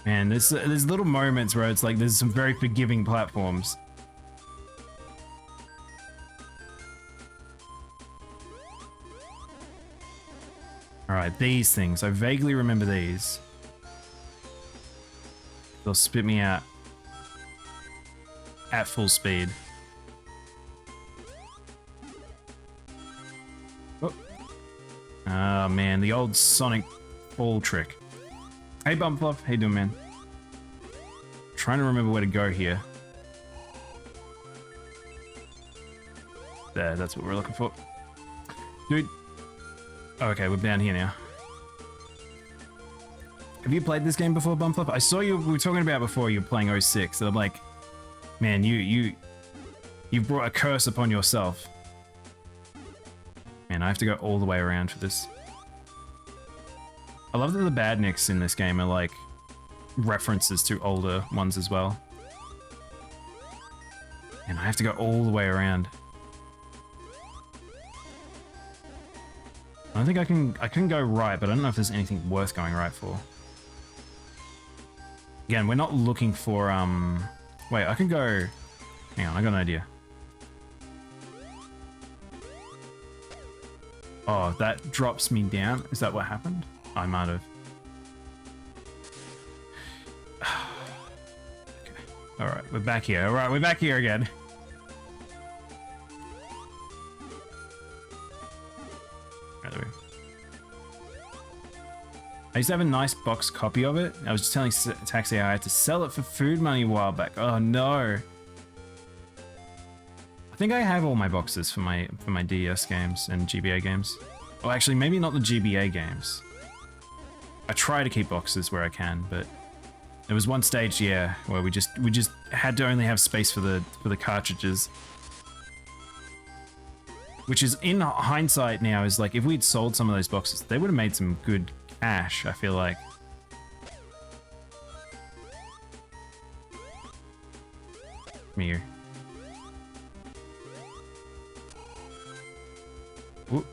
Man, there's little moments where it's like there's some very forgiving platforms. Alright, these things. I vaguely remember these. They'll spit me out at full speed. Oh man, the old Sonic ball trick. Hey Bump Fluff, how you doing, man? Trying to remember where to go here. There, that's what we're looking for. Dude. Oh, okay, we're down here now. Have you played this game before, Bump Fluff? I saw you, we were talking about before you were playing 06, and I'm like, man, you brought a curse upon yourself. Man, I have to go all the way around for this. I love that the badniks in this game are like references to older ones as well. And I have to go all the way around. I don't think I can go right, but I don't know if there's anything worth going right for. Again, we're not looking for wait, I can go. Hang on, I got an idea. Oh, that drops me down. Is that what happened? I might have. Okay. Alright, we're back here. Alright, we're back here again. Right, there we go. I used to have a nice box copy of it. I was just telling Taxi I had to sell it for food money a while back. Oh no. I think I have all my boxes for my DS games and GBA games. Oh, actually, maybe not the GBA games. I try to keep boxes where I can, but there was one stage, yeah, where we just had to only have space for the cartridges. Which is, in hindsight now, is like if we'd sold some of those boxes, they would have made some good cash, I feel like. Come here. Whoop.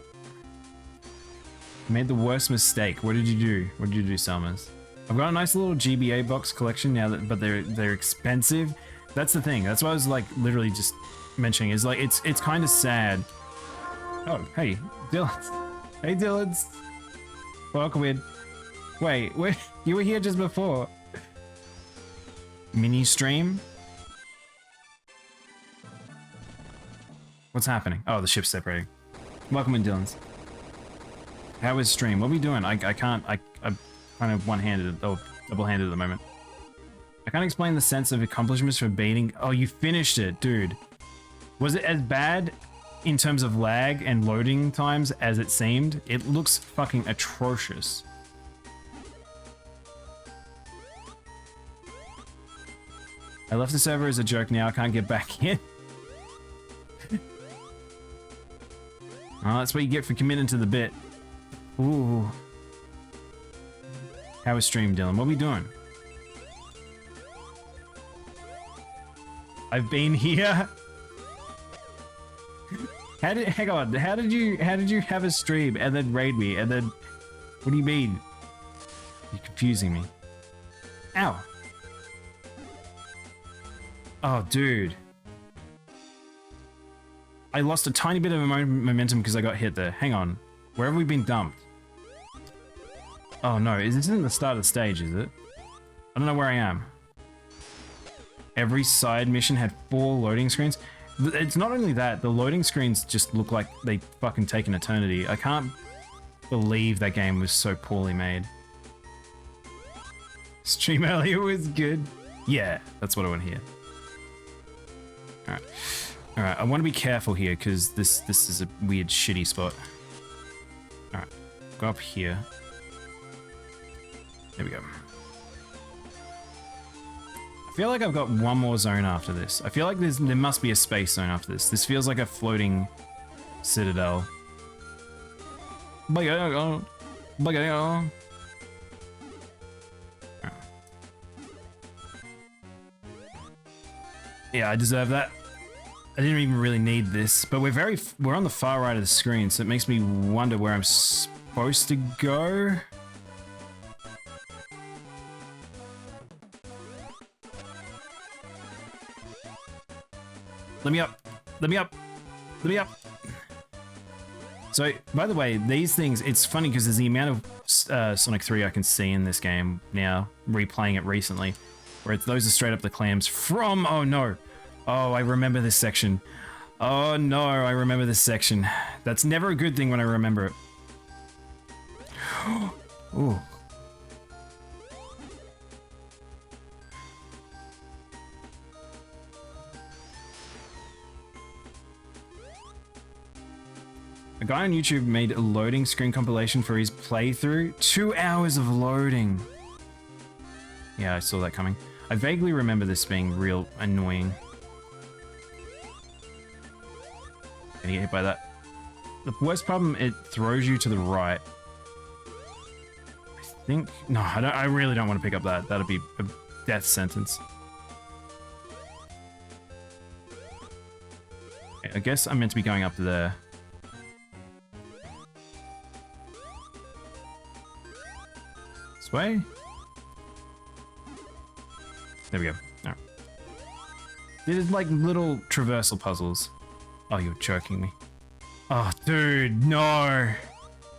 Made the worst mistake. What did you do? What did you do, Summers? I've got a nice little GBA box collection now, but they're expensive. That's the thing. That's what I was like literally just mentioning. Is like it's kind of sad. Oh, hey, Dylan. Hey, Dylan. Welcome in. Wait, you were here just before. Mini stream. What's happening? Oh, the ship's separating. Welcome in, Dylan's. How is stream? What are we doing? I'm kind of one-handed, or double-handed at the moment. I can't explain the sense of accomplishments for beating. Oh, you finished it, dude. Was it as bad in terms of lag and loading times as it seemed? It looks fucking atrocious. I left the server as a joke now, I can't get back in. Oh, that's what you get for committing to the bit. Ooh. How was stream, Dylan? What are we doing? I've been here. Hang on, how did you have a stream and then raid me and then what do you mean? You're confusing me. Ow. Oh, dude. I lost a tiny bit of momentum because I got hit there. Hang on. Where have we been dumped? Oh no, this isn't the start of the stage, is it? I don't know where I am. Every side mission had 4 loading screens. It's not only that, the loading screens just look like they fucking take an eternity. I can't believe that game was so poorly made. Stream earlier was good. Yeah, that's what I want to hear. Alright. Alright, I want to be careful here because this is a weird shitty spot. Alright, go up here. There we go. I feel like I've got one more zone after this. I feel like there must be a space zone after this. This feels like a floating citadel. Yeah, I deserve that. I didn't even really need this, but we're on the far right of the screen, so it makes me wonder where I'm supposed to go. Let me up. Let me up. Let me up. So, by the way, these things, it's funny because there's the amount of Sonic 3 I can see in this game now, replaying it recently, where those are straight up the clams from, oh no. Oh, I remember this section. Oh no, I remember this section. That's never a good thing when I remember it. Ooh. A guy on YouTube made a loading screen compilation for his playthrough. 2 hours of loading. Yeah, I saw that coming. I vaguely remember this being real annoying. Gonna get hit by that. The worst problem, it throws you to the right. I think... No, I really don't want to pick up that. That'd be a death sentence. Okay, I guess I'm meant to be going up there. This way? There we go. Alright. There's like little traversal puzzles. Oh, you're joking me. Oh, dude, no.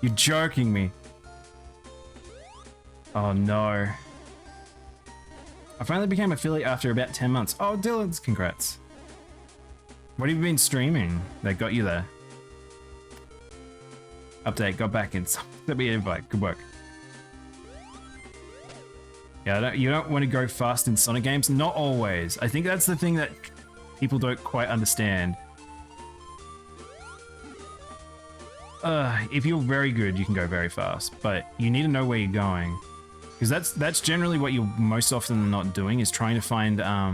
You're joking me. Oh, no. I finally became affiliate after about 10 months. Oh, Dylan's congrats. What have you been streaming that got you there? Update, got back in. Let me invite. Good work. Yeah, you don't want to go fast in Sonic games. Not always. I think that's the thing that people don't quite understand. If you're very good, you can go very fast, but you need to know where you're going. Because that's generally what you're most often not doing, is trying to find, oh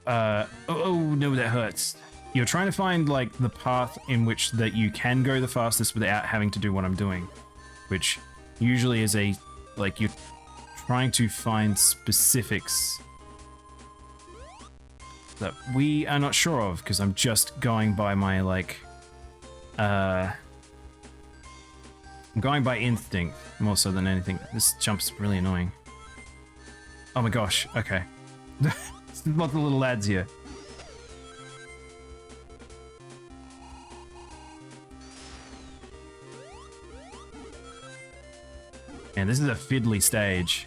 no, that hurts. You're trying to find, like, the path in which that you can go the fastest without having to do what I'm doing. Which usually is like, you're trying to find specifics that we are not sure of, because I'm just going by my, like, I'm going by instinct more so than anything. This jump's really annoying. Oh my gosh, okay. There's lots of little lads here. And this is a fiddly stage.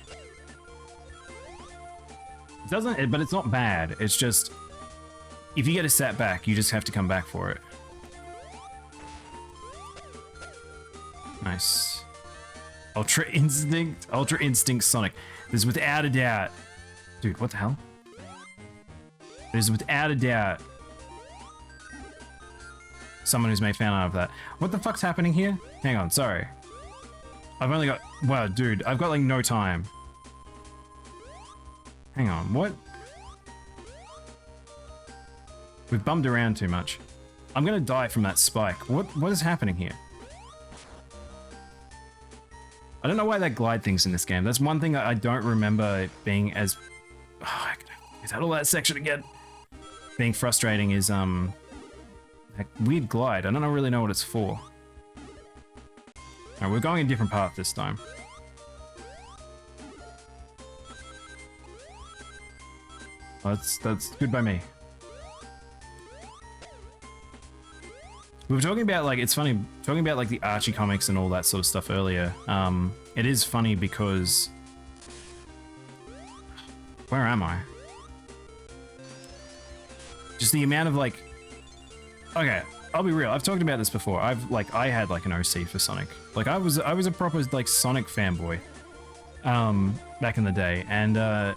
It doesn't, but it's not bad. It's just, if you get a setback, you just have to come back for it. Nice. Ultra Instinct Sonic. There's without a doubt. Dude, what the hell? There's without a doubt someone who's made fan art of that. What the fuck's happening here? Hang on, sorry. I've only got... Wow, dude, I've got like no time. Hang on, what? We've bummed around too much. I'm gonna die from that spike. What is happening here? I don't know why that glide thing's in this game. That's one thing I don't remember it being as... Oh, is that all that section again? Being frustrating is, that weird glide. I don't really know what it's for. Alright, we're going a different path this time. Oh, that's good by me. We were talking about, like, it's funny, talking about, like, the Archie comics and all that sort of stuff earlier, it is funny because... Where am I? Just the amount of like... Okay, I'll be real. I've talked about this before. I had like an OC for Sonic. Like I was a proper like Sonic fanboy back in the day, and I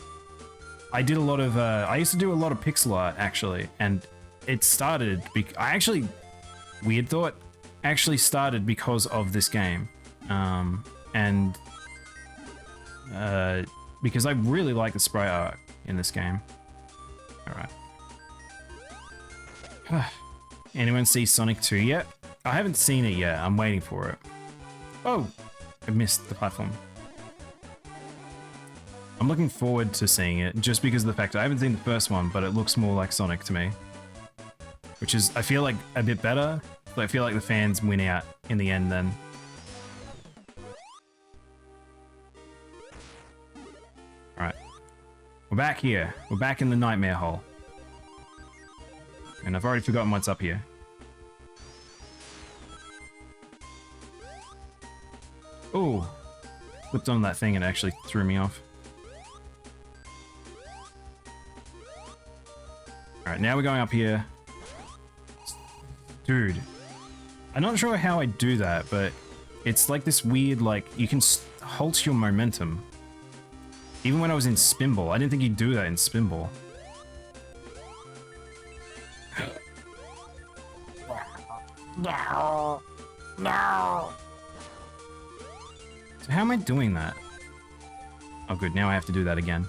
did a lot of I used to do a lot of pixel art actually, and it started weird thought, actually started because of this game, and because I really like the sprite art in this game. All right. Anyone see Sonic 2 yet? I haven't seen it yet. I'm waiting for it. Oh, I missed the platform. I'm looking forward to seeing it just because of the fact that I haven't seen the first one, but it looks more like Sonic to me. Which is, I feel like, a bit better, but I feel like the fans win out in the end then. Alright. We're back here. We're back in the nightmare hole. And I've already forgotten what's up here. Oh, flipped on that thing and it actually threw me off. Alright, now we're going up here. Dude, I'm not sure how I do that, but it's like this weird, like, you can halt your momentum. Even when I was in Spinball, I didn't think you'd do that in Spinball. No. No. So how am I doing that? Oh good, now I have to do that again.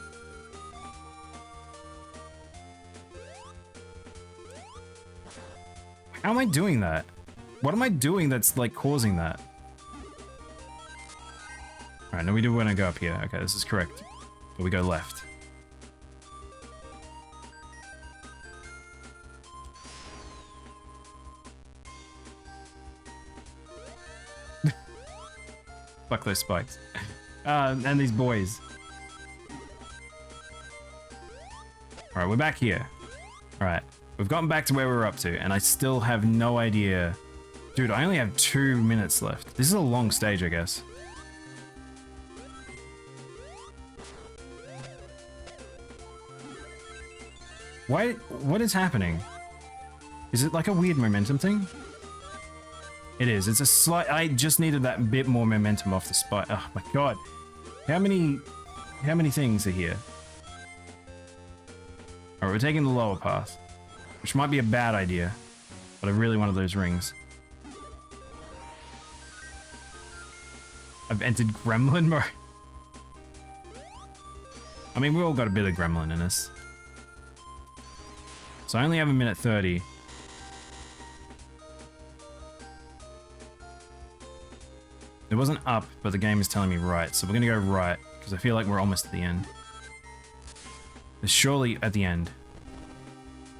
How am I doing that? What am I doing that's like causing that? Alright, now we do want to go up here. Okay, this is correct. But we go left. Fuck those spikes. And these boys. Alright, we're back here. Alright, we've gotten back to where we were up to, and I still have no idea. Dude, I only have 2 minutes left. This is a long stage, I guess. What is happening? Is it like a weird momentum thing? It is. It's a slight... I just needed that bit more momentum off the spike. Oh my god. How many things are here? Alright, we're taking the lower path. Which might be a bad idea. But I really wanted those rings. I've entered Gremlin mode. I mean, we all got a bit of Gremlin in us. So I only have 1:30. It wasn't up, but the game is telling me right, so we're gonna go right, because I feel like we're almost at the end. It's surely at the end.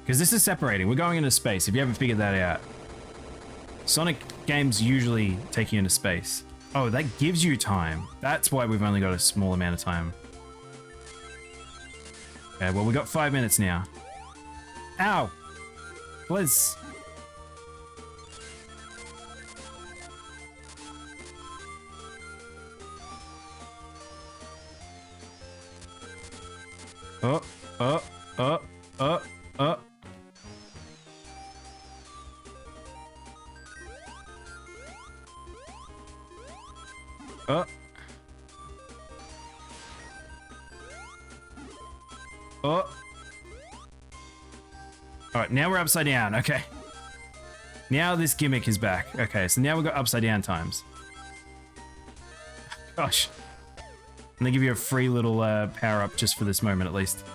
Because this is separating, we're going into space, if you haven't figured that out. Sonic games usually take you into space. Oh, that gives you time. That's why we've only got a small amount of time. Okay, well we got 5 minutes now. Ow! Please. Oh. Alright, now we're upside down. Okay. Now this gimmick is back. Okay, so now we've got upside down times. Gosh. And they give you a free little power up just for this moment at least.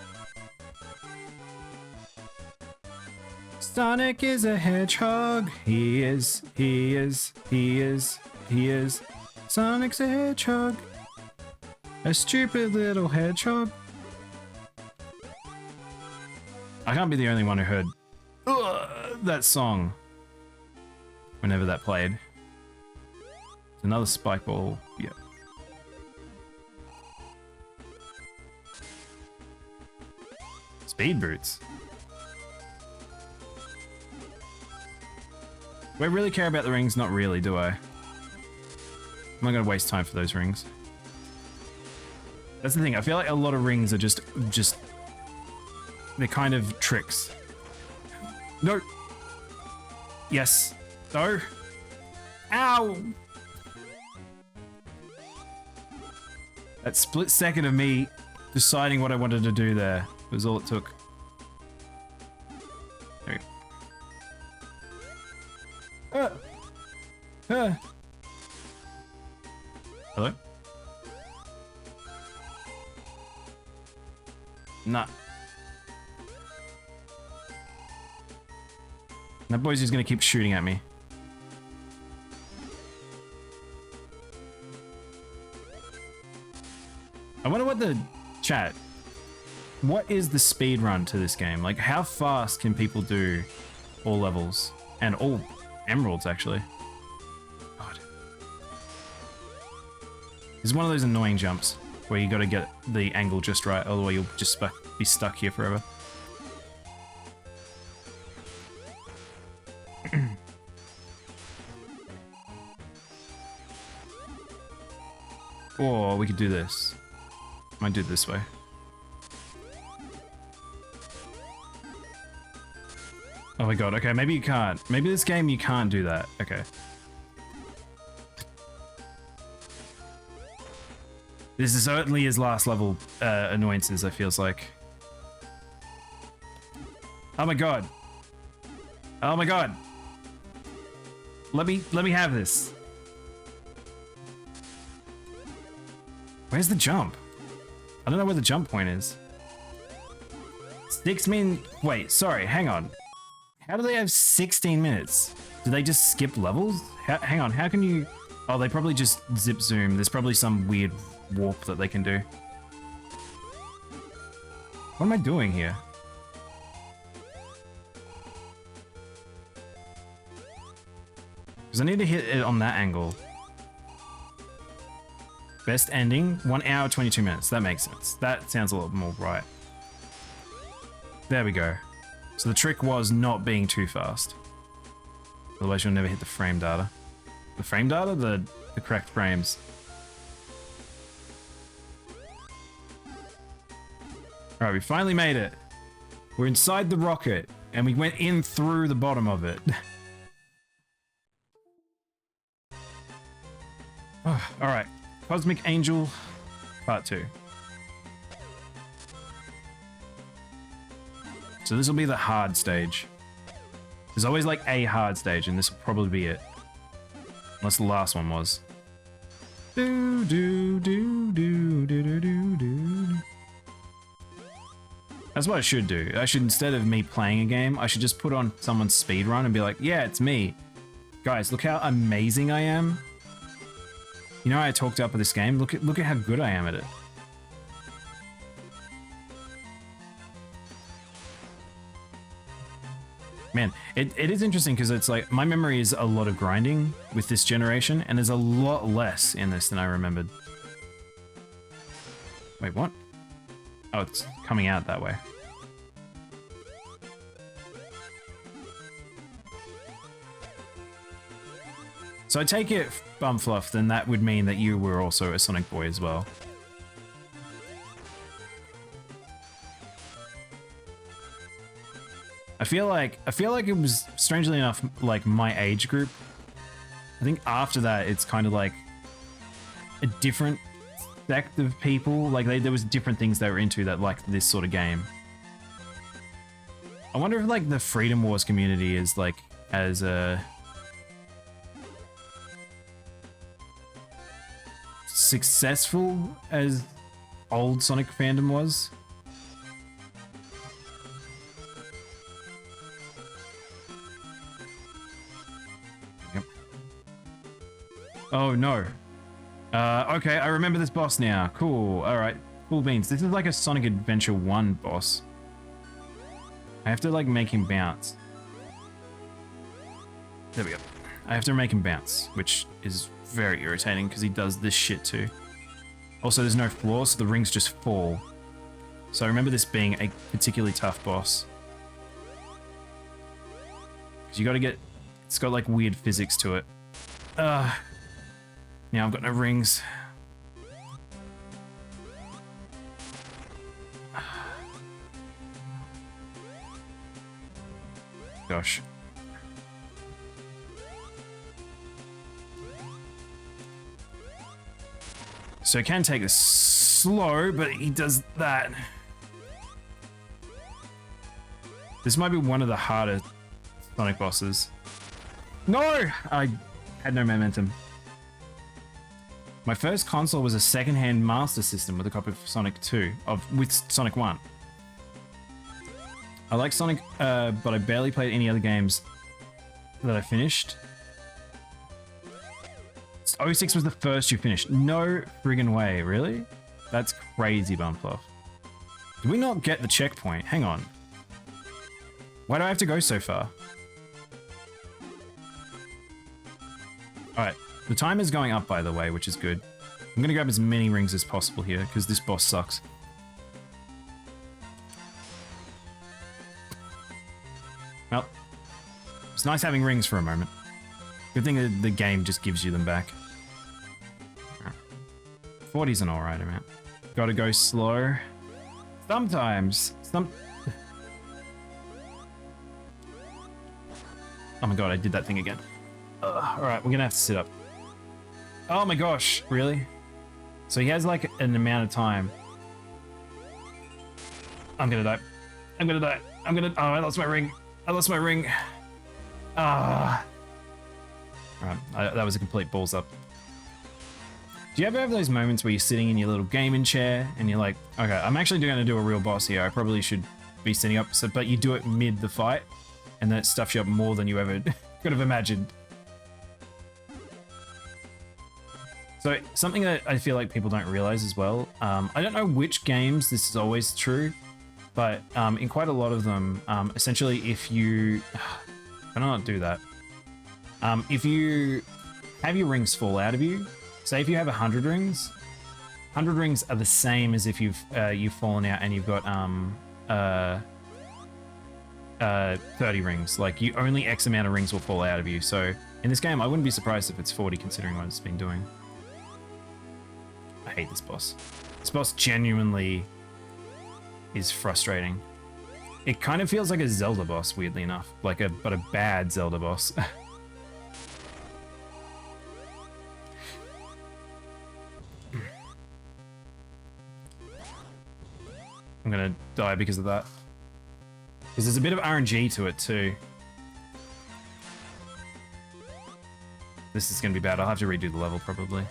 Sonic is a hedgehog. He is. Sonic's a hedgehog. A stupid little hedgehog. I can't be the only one who heard that song whenever that played. Another spike ball. Yeah. Speed boots. Do I really care about the rings? Not really, do I? I'm not gonna waste time for those rings. That's the thing. I feel like a lot of rings are just they're kind of tricks. No. Yes. No. Ow. That split second of me deciding what I wanted to do there was all it took. There we go. Hello? Nah. That boy's just gonna keep shooting at me. I wonder what the chat. What is the speed run to this game? Like, how fast can people do all levels and all emeralds? Actually, God, this is one of those annoying jumps where you got to get the angle just right, otherwise you'll just be stuck here forever. Or we could do this. Might do it this way. Oh my god, okay, maybe you can't. Maybe this game you can't do that. Okay. This is certainly his last level annoyances, it feels like. Oh my god. Oh my god. Let me have this. Where's the jump? I don't know where the jump point is. 6 min. Wait, sorry, hang on. How do they have 16 minutes? Do they just skip levels? Hang on, how can you... Oh, they probably just zip zoom. There's probably some weird warp that they can do. What am I doing here? Because I need to hit it on that angle. Best ending, 1 hour, 22 minutes. That makes sense. That sounds a lot more right. There we go. So the trick was not being too fast. Otherwise you'll never hit the frame data. The frame data? The correct frames. Alright, we finally made it. We're inside the rocket, and we went in through the bottom of it. Alright. Cosmic Angel, Part 2. So this will be the hard stage. There's always like a hard stage, and this will probably be it. Unless the last one was. Do do do do do do do do. That's what I should do. I should, instead of me playing a game, I should just put on someone's speedrun and be like, yeah, it's me. Guys, look how amazing I am. You know how I talked up with this game? Look at how good I am at it. Man, it is interesting because it's like my memory is a lot of grinding with this generation, and there's a lot less in this than I remembered. Wait, what? Oh, it's coming out that way. So I take it, Bumfluff, then that would mean that you were also a Sonic boy as well. I feel like it was, strangely enough, like my age group. I think after that, it's kind of like a different sect of people. Like there was different things they were into that liked this sort of game. I wonder if like the Freedom Wars community is like as successful as old Sonic fandom was. Yep. Oh no. Okay, I remember this boss now. Cool. Alright. Cool beans. This is like a Sonic Adventure 1 boss. I have to like make him bounce. There we go. I have to make him bounce, which is very irritating because he does this shit too. Also, there's no floor, so the rings just fall. So I remember this being a particularly tough boss. Because you gotta get... It's got like weird physics to it. Now I've got no rings. gosh. So he can take this slow, but he does that. This might be one of the harder Sonic bosses. No! I had no momentum. My first console was a second-hand Master System with a copy of Sonic 2, with Sonic 1. I like Sonic, but I barely played any other games that I finished. 06 was the first you finished. No friggin' way, really? That's crazy, Bumfluff. Did we not get the checkpoint? Hang on. Why do I have to go so far? Alright, the time is going up, by the way, which is good. I'm gonna grab as many rings as possible here, because this boss sucks. Well, it's nice having rings for a moment. Good thing that the game just gives you them back. 40's an alright amount. Gotta go slow. Sometimes. Oh my god, I did that thing again. Alright, we're gonna have to sit up. Oh my gosh, really? So he has like an amount of time. I'm gonna die. I'm gonna die. Oh, I lost my ring. I lost my ring. Ah. Alright, that was a complete balls up. Do you ever have those moments where you're sitting in your little gaming chair and you're like, okay, I'm actually going to do a real boss here. I probably should be sitting up, but you do it mid the fight and then it stuffs you up more than you ever could have imagined. So something that I feel like people don't realize as well, I don't know which games this is always true, but in quite a lot of them, essentially if you, I don't do that. If you have your rings fall out of you, say if you have 100 rings, 100 rings are the same as if you've fallen out and you've got 30 rings. Like you only X amount of rings will fall out of you. So in this game, I wouldn't be surprised if it's 40 considering what it's been doing. I hate this boss. This boss genuinely is frustrating. It kind of feels like a Zelda boss, weirdly enough, but a bad Zelda boss. I'm gonna die because of that. Because there's a bit of RNG to it too. This is gonna be bad. I'll have to redo the level probably.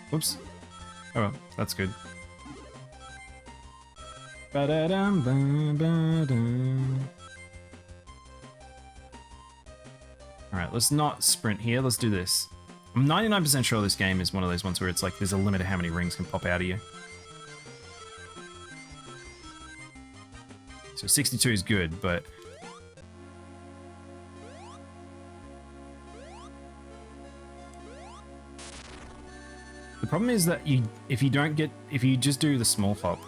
Whoops. Oh well, that's good. Alright, let's not sprint here. Let's do this. I'm 99% sure this game is one of those ones where it's like there's a limit of how many rings can pop out of you. So 62 is good, but the problem is that if you just do the small hop,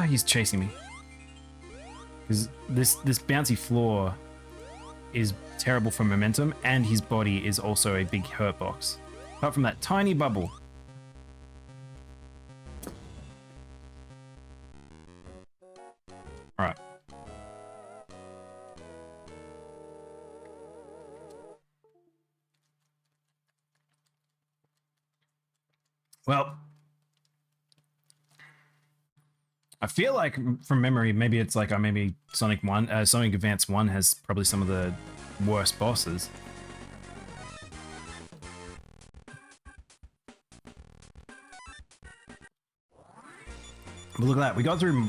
he's chasing me. Because this bouncy floor is terrible for momentum, and his body is also a big hurt box. Apart from that tiny bubble. Alright. Well, I feel like from memory, maybe it's like maybe Sonic Advance 1 has probably some of the worst bosses. But look at that, we got through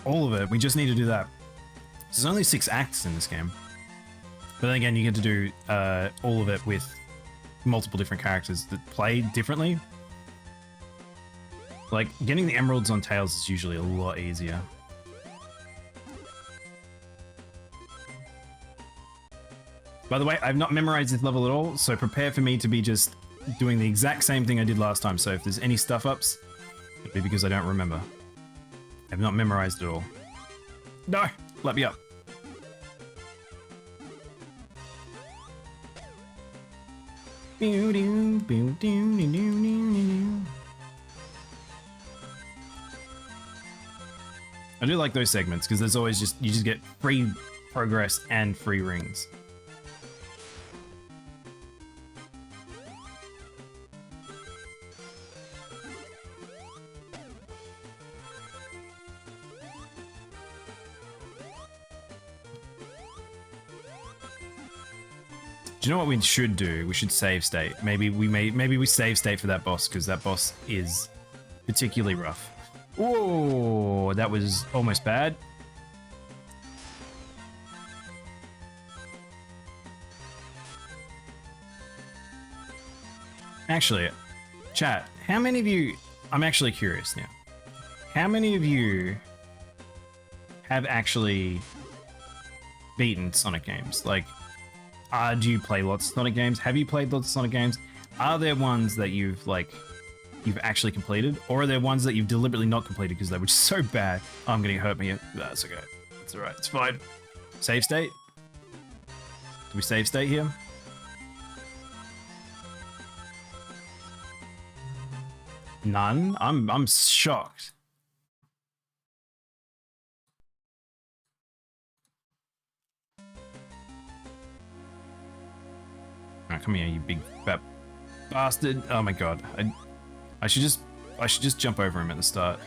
all of it. We just need to do that. There's only 6 acts in this game. But then again, you get to do all of it with multiple different characters that play differently. Like, getting the emeralds on Tails is usually a lot easier. By the way, I've not memorized this level at all, so prepare for me to be just doing the exact same thing I did last time. So if there's any stuff-ups, it'll be because I don't remember. I've not memorized it all. No! Let me up. I do like those segments because there's always you just get free progress and free rings. Do you know what we should do? We should save state. Maybe we save state for that boss because that boss is particularly rough. Oh, that was almost bad. Actually, chat, how many of you, I'm actually curious now, how many of you have actually beaten Sonic games? Like, do you play lots of Sonic games? Have you played lots of Sonic games? Are there ones that you've actually completed, or are there ones that you've deliberately not completed because they were just so bad? Oh, I'm getting hurt me. That's okay. It's alright. It's fine. Save state? Do we save state here? None? I'm shocked. Alright, come here, you big fat bastard. Oh my god. I should just jump over him at the start.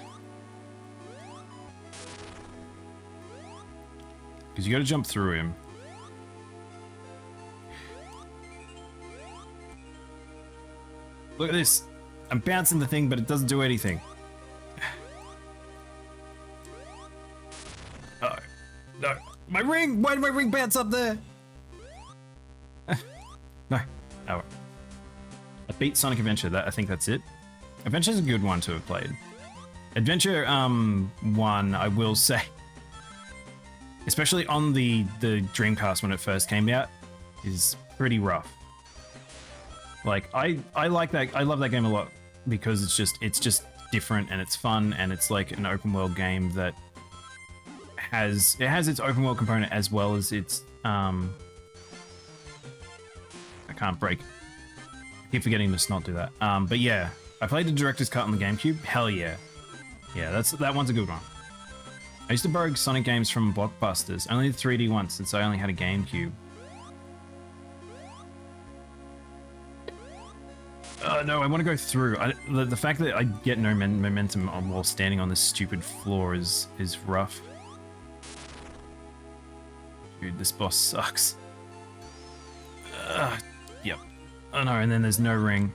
Because you gotta jump through him. Look at this. I'm bouncing the thing, but it doesn't do anything. Oh, no. My ring! Why did my ring bounce up there? No. Oh. I beat Sonic Adventure. I think that's it. Adventure's a good one to have played. Adventure 1, I will say, especially on the Dreamcast when it first came out, is pretty rough. Like I like that. I love that game a lot because it's just different and it's fun and it's like an open world game that has its open world component as well as its I can't break. I keep forgetting to not do that. But yeah, I played the director's cut on the GameCube. Hell yeah, yeah, that one's a good one. I used to borrow Sonic games from Blockbusters. Only the 3D once since I only had a GameCube. No, I want to go through. The fact that I get no momentum while standing on this stupid floor is rough. Dude, this boss sucks. Yep. Oh no, and then there's no ring.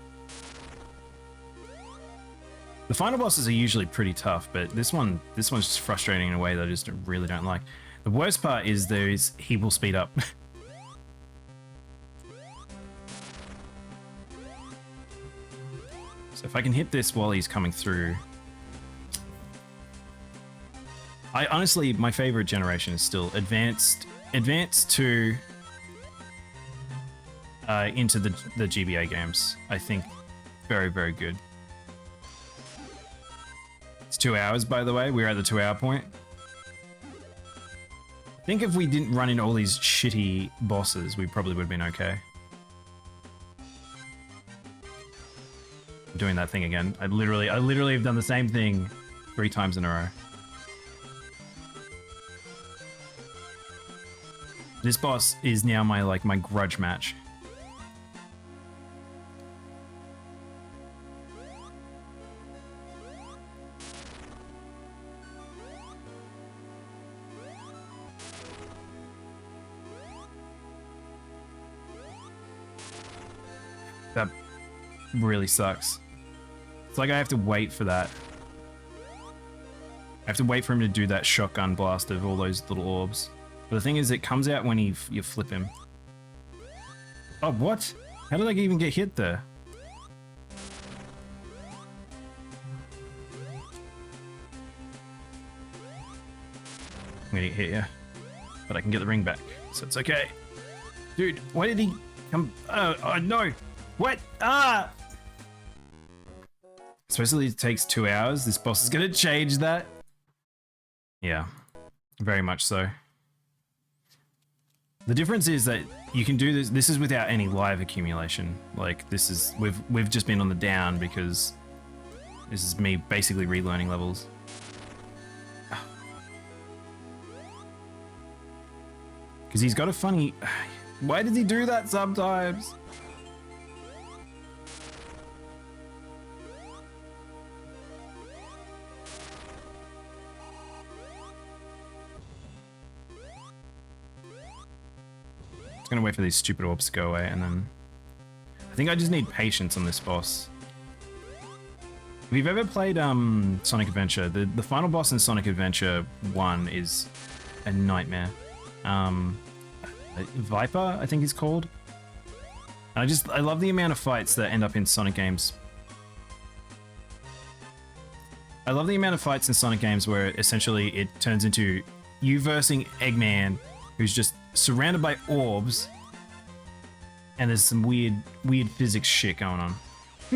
The final bosses are usually pretty tough, but this one's just frustrating in a way that I just really don't like. The worst part is he will speed up. So if I can hit this while he's coming through. Honestly, my favorite generation is still Advanced 2 into the GBA games. I think very, very good. It's 2 hours, by the way. We're at the 2 hour point. I think if we didn't run into all these shitty bosses, we probably would have been okay. I'm doing that thing again. I literally have done the same thing 3 times in a row. This boss is now my grudge match. That really sucks. It's like I have to wait for that. I have to wait for him to do that shotgun blast of all those little orbs. But the thing is, it comes out when you flip him. Oh, what? How did I even get hit there? I'm gonna get hit, yeah. But I can get the ring back, so it's okay. Dude, why did he come? Oh no! What? Ah! Supposedly it takes 2 hours. This boss is gonna change that. Yeah, very much so. The difference is that you can do this. This is without any live accumulation. Like this is we've just been on the down because this is me basically relearning levels. Because he's got a funny... Why does he do that sometimes? Just gonna wait for these stupid orbs to go away, and then... I think I just need patience on this boss. If you've ever played Sonic Adventure, the final boss in Sonic Adventure 1 is a nightmare. Viper, I think he's called. And I love the amount of fights that end up in Sonic games. I love the amount of fights in Sonic games where essentially it turns into you versing Eggman, who's just surrounded by orbs, and there's some weird physics shit going on.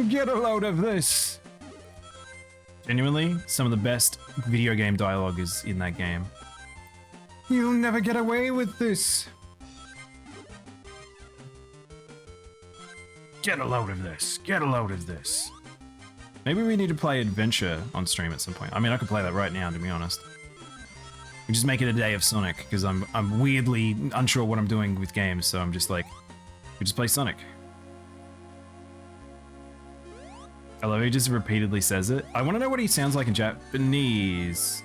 Get a load of this! Genuinely, some of the best video game dialogue is in that game. You'll never get away with this! Get a load of this! Get a load of this! Maybe we need to play Adventure on stream at some point. I mean, I could play that right now, to be honest. We just make it a day of Sonic, because I'm weirdly unsure what I'm doing with games, so I'm just like, we just play Sonic. I love he just repeatedly says it. I want to know what he sounds like in Japanese.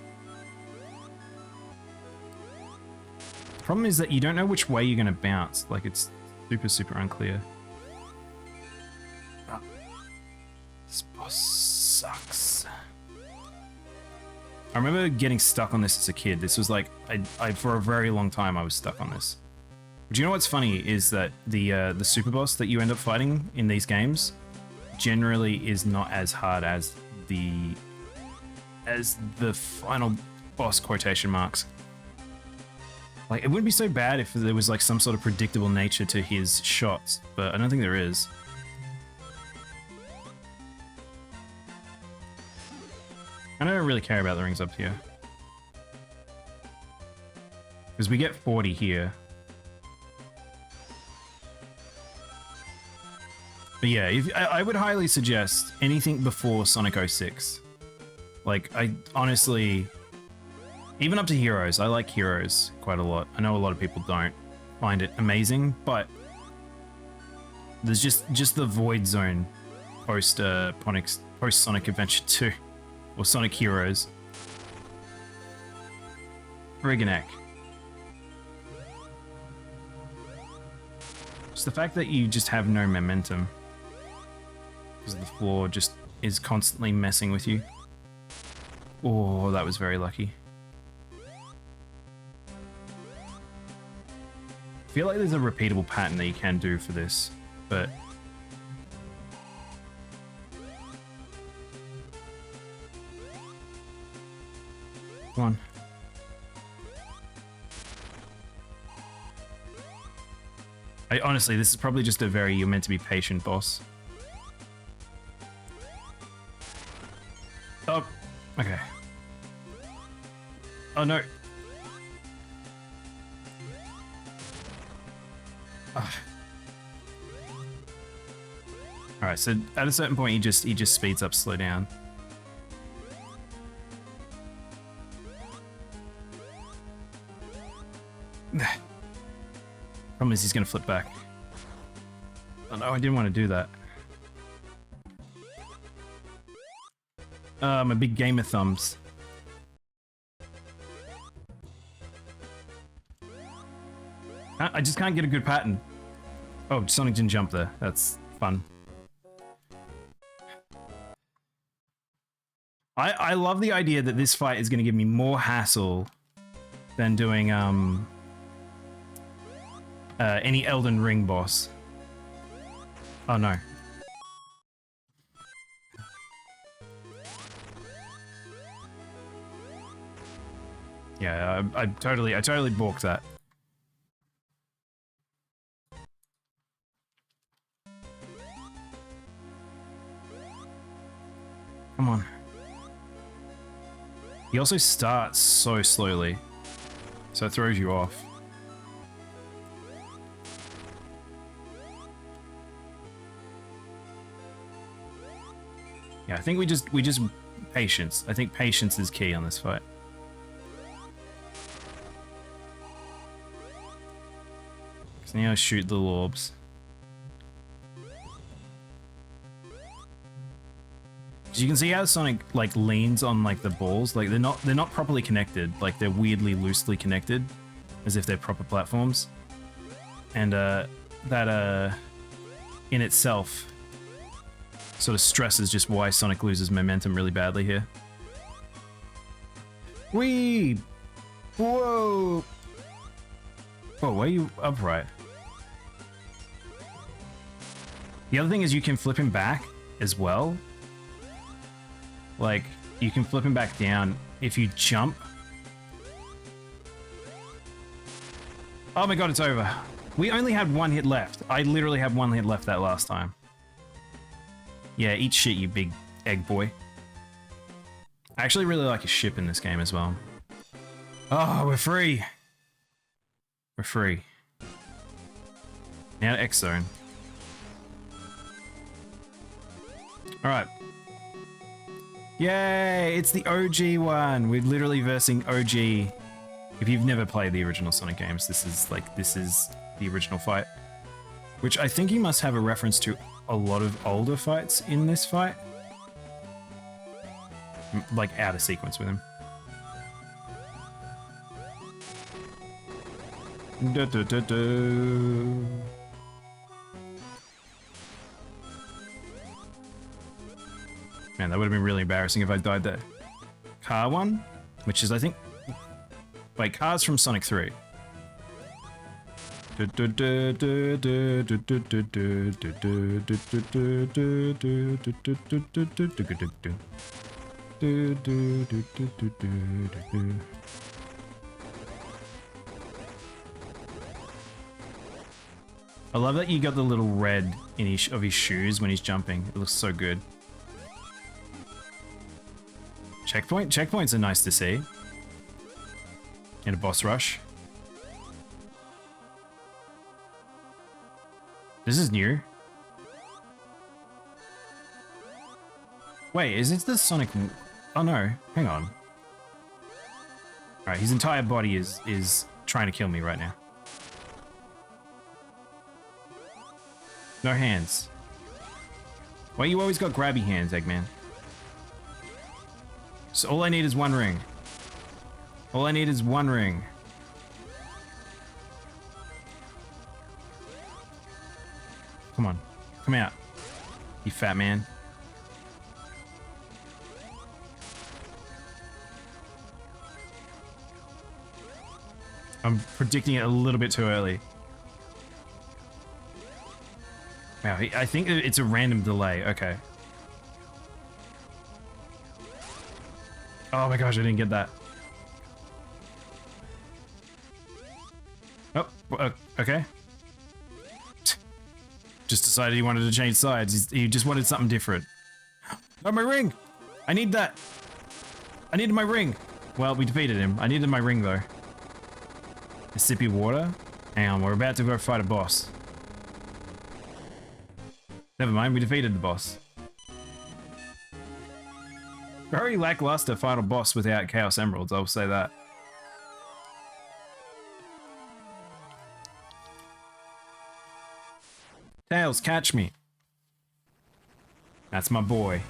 The problem is that you don't know which way you're going to bounce. Like, it's super unclear. Oh. This boss sucks. I remember getting stuck on this as a kid. This was like, for a very long time I was stuck on this. But you know what's funny is that the super boss that you end up fighting in these games generally is not as hard as the final boss, quotation marks. Like, it wouldn't be so bad if there was like some sort of predictable nature to his shots, but I don't think there is. I don't really care about the rings up here. Because we get 40 here. But yeah, I would highly suggest anything before Sonic 06. Like, I honestly... Even up to Heroes, I like Heroes quite a lot. I know a lot of people don't find it amazing, but... There's just the Void Zone post Sonic Adventure 2. Or Sonic Heroes. Friggin' heck. Just the fact that you just have no momentum. Because the floor just is constantly messing with you. Oh, that was very lucky. I feel like there's a repeatable pattern that you can do for this, but... Come on. Honestly, this is probably just a very you're meant to be patient boss. Oh, okay. Oh no. Alright, so at a certain point he just speeds up, slow down. Problem is he's gonna flip back. Oh no, I didn't want to do that. My big gamer thumbs. I just can't get a good pattern. Oh, Sonic didn't jump there. That's fun. I love the idea that this fight is going to give me more hassle than doing any Elden Ring boss. Oh no. Yeah, I totally balked that. Come on. He also starts so slowly, so it throws you off. Yeah, I think we just patience. I think patience is key on this fight. So now I shoot the orbs. So you can see how Sonic like leans on like the balls. Like they're not properly connected. Like they're weirdly loosely connected, as if they're proper platforms. And that in itself sort of stresses just why Sonic loses momentum really badly here. Whee! Whoa! Whoa, why are you upright? The other thing is you can flip him back as well. Like, you can flip him back down if you jump. Oh my god, it's over. We only had one hit left. I literally had one hit left that last time. Yeah, eat shit, you big egg boy. I actually really like his ship in this game as well. Oh, we're free. We're free. Now to X Zone. Alright. Yay! It's the OG one! We're literally versing OG. If you've never played the original Sonic games, this is the original fight. Which I think you must have a reference to a lot of older fights in this fight. Like out of sequence with him. Da, da, da, da. Man, that would have been really embarrassing if I died there. Car one, which is I think... Wait, Car's from Sonic 3. I love that you got the little red in of his shoes when he's jumping. It looks so good. Checkpoint? Checkpoints are nice to see. In a boss rush. This is new. Wait, is it the Sonic... Oh no, hang on. Alright, his entire body is trying to kill me right now. No hands. Why you always got grabby hands, Eggman? So all I need is one ring. All I need is one ring. Come on. Come out. You fat man. I'm predicting it a little bit too early. Wow, I think it's a random delay. Okay. Oh my gosh, I didn't get that. Oh, okay. Just decided he wanted to change sides. He just wanted something different. Oh, my ring! I need that! I needed my ring! Well, we defeated him. I needed my ring, though. A sippy water? Hang on, we're about to go fight a boss. Never mind, we defeated the boss. Very lackluster final boss without Chaos Emeralds, I'll say that. Tails, catch me. That's my boy.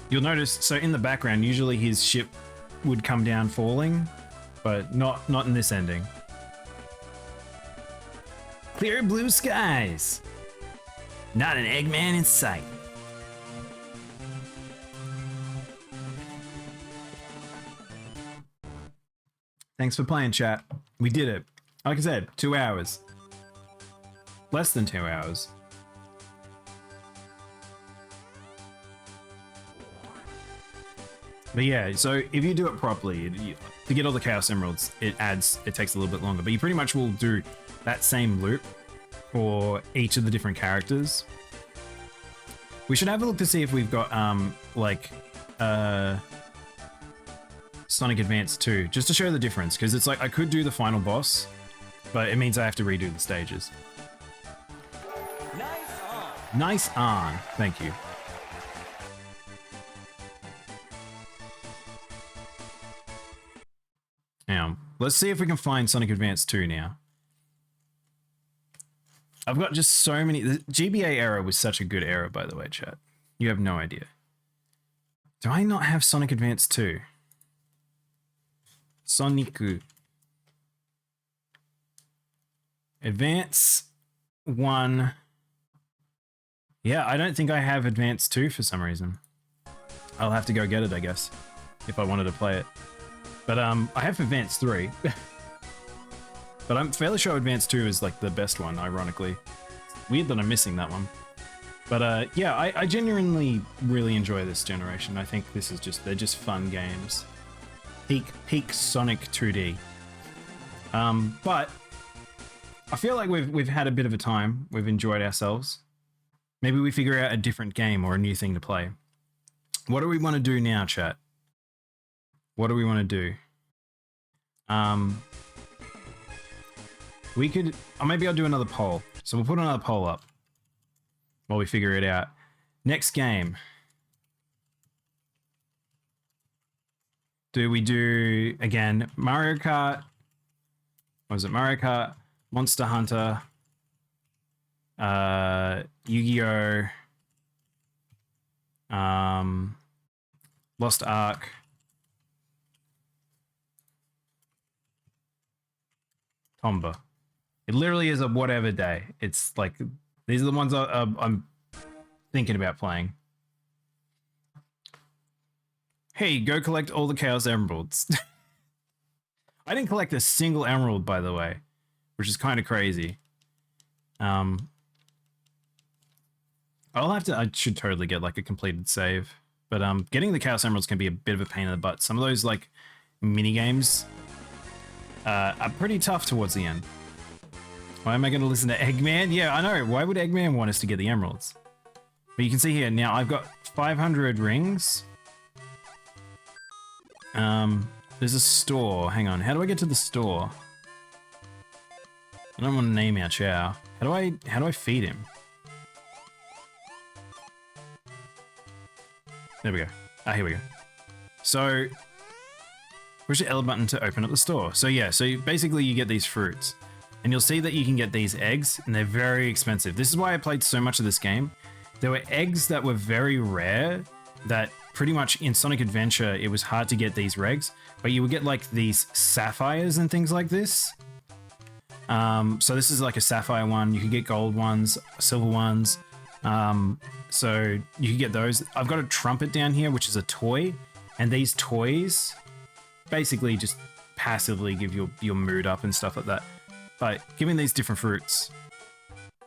You'll notice, so in the background, usually his ship would come down falling, but not in this ending. Clear blue skies. Not an Eggman in sight. Thanks for playing, chat. We did it. Like I said, 2 hours. Less than 2 hours. But yeah, so if you do it properly, to get all the Chaos Emeralds, it takes a little bit longer. But you pretty much will do that same loop for each of the different characters. We should have a look to see if we've got, Sonic Advance 2, just to show the difference, because it's like, I could do the final boss, but it means I have to redo the stages. Nice on! Nice on, thank you. Now, let's see if we can find Sonic Advance 2 now. I've got just so many. The GBA era was such a good era, by the way, chat. You have no idea. Do I not have Sonic Advance 2? Sonic Advance 1. Yeah, I don't think I have Advance 2 for some reason. I'll have to go get it, I guess, if I wanted to play it. But I have Advance 3. But I'm fairly sure Advance 2 is like the best one, ironically. It's weird that I'm missing that one. But yeah, I genuinely really enjoy this generation. I think this is just, they're just fun games. Peak Sonic 2D. But I feel like we've had a bit of a time. We've enjoyed ourselves. Maybe we figure out a different game or a new thing to play. What do we want to do now, chat? What do we want to do? We could, or maybe I'll do another poll. So we'll put another poll up while we figure it out. Next game. Do we do, again, Mario Kart? What was it? Mario Kart, Monster Hunter, Yu-Gi-Oh, Lost Ark, Tomba. It literally is a whatever day. It's like, these are the ones I'm thinking about playing. Hey, go collect all the Chaos Emeralds. I didn't collect a single emerald, by the way, which is kind of crazy. I should totally get like a completed save. But getting the Chaos Emeralds can be a bit of a pain in the butt. Some of those like mini games are pretty tough towards the end. Why am I going to listen to Eggman? Yeah, I know. Why would Eggman want us to get the emeralds? But you can see here now I've got 500 rings. There's a store. Hang on. How do I get to the store? I don't want to name our chow. How do I feed him? There we go. Ah, here we go. So, push the L button to open up the store. So yeah, so basically you get these fruits. And you'll see that you can get these eggs, and they're very expensive. This is why I played so much of this game. There were eggs that were very rare, that pretty much in Sonic Adventure, it was hard to get these regs, but you would get like these sapphires and things like this. So this is like a sapphire one. You could get gold ones, silver ones. So you can get those. I've got a trumpet down here, which is a toy, and these toys basically just passively give your mood up and stuff like that. But giving these different fruits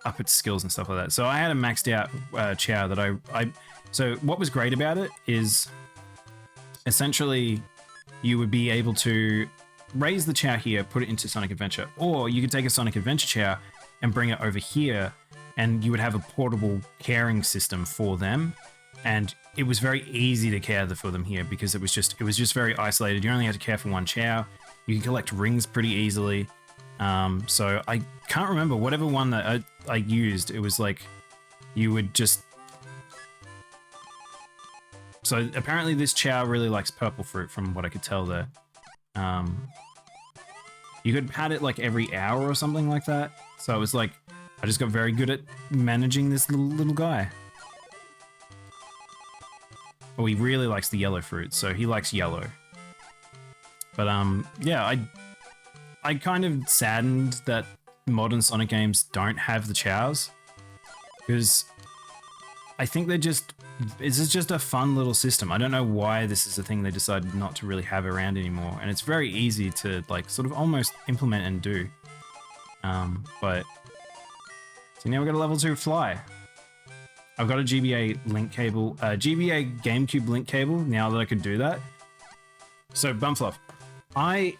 up its skills and stuff like that. So I had a maxed out chow that so what was great about it is essentially you would be able to raise the chow here, put it into Sonic Adventure, or you could take a Sonic Adventure chow and bring it over here, and you would have a portable caring system for them. And it was very easy to care for them here because it was just very isolated. You only had to care for one chow. You can collect rings pretty easily. So I can't remember whatever one that I used. It was like you would just. So apparently this chow really likes purple fruit from what I could tell there. You could pat it like every hour or something like that. So it was like, I just got very good at managing this little guy. Oh, he really likes the yellow fruit, so he likes yellow. But yeah, I kind of saddened that modern Sonic games don't have the chows, because I think this is just a fun little system. I don't know why this is a thing they decided not to really have around anymore, and it's very easy to like sort of almost implement and do. But so now we've got a level 2 fly. I've got a GBA link cable, GBA GameCube link cable now that I could do that. So Bumfluff,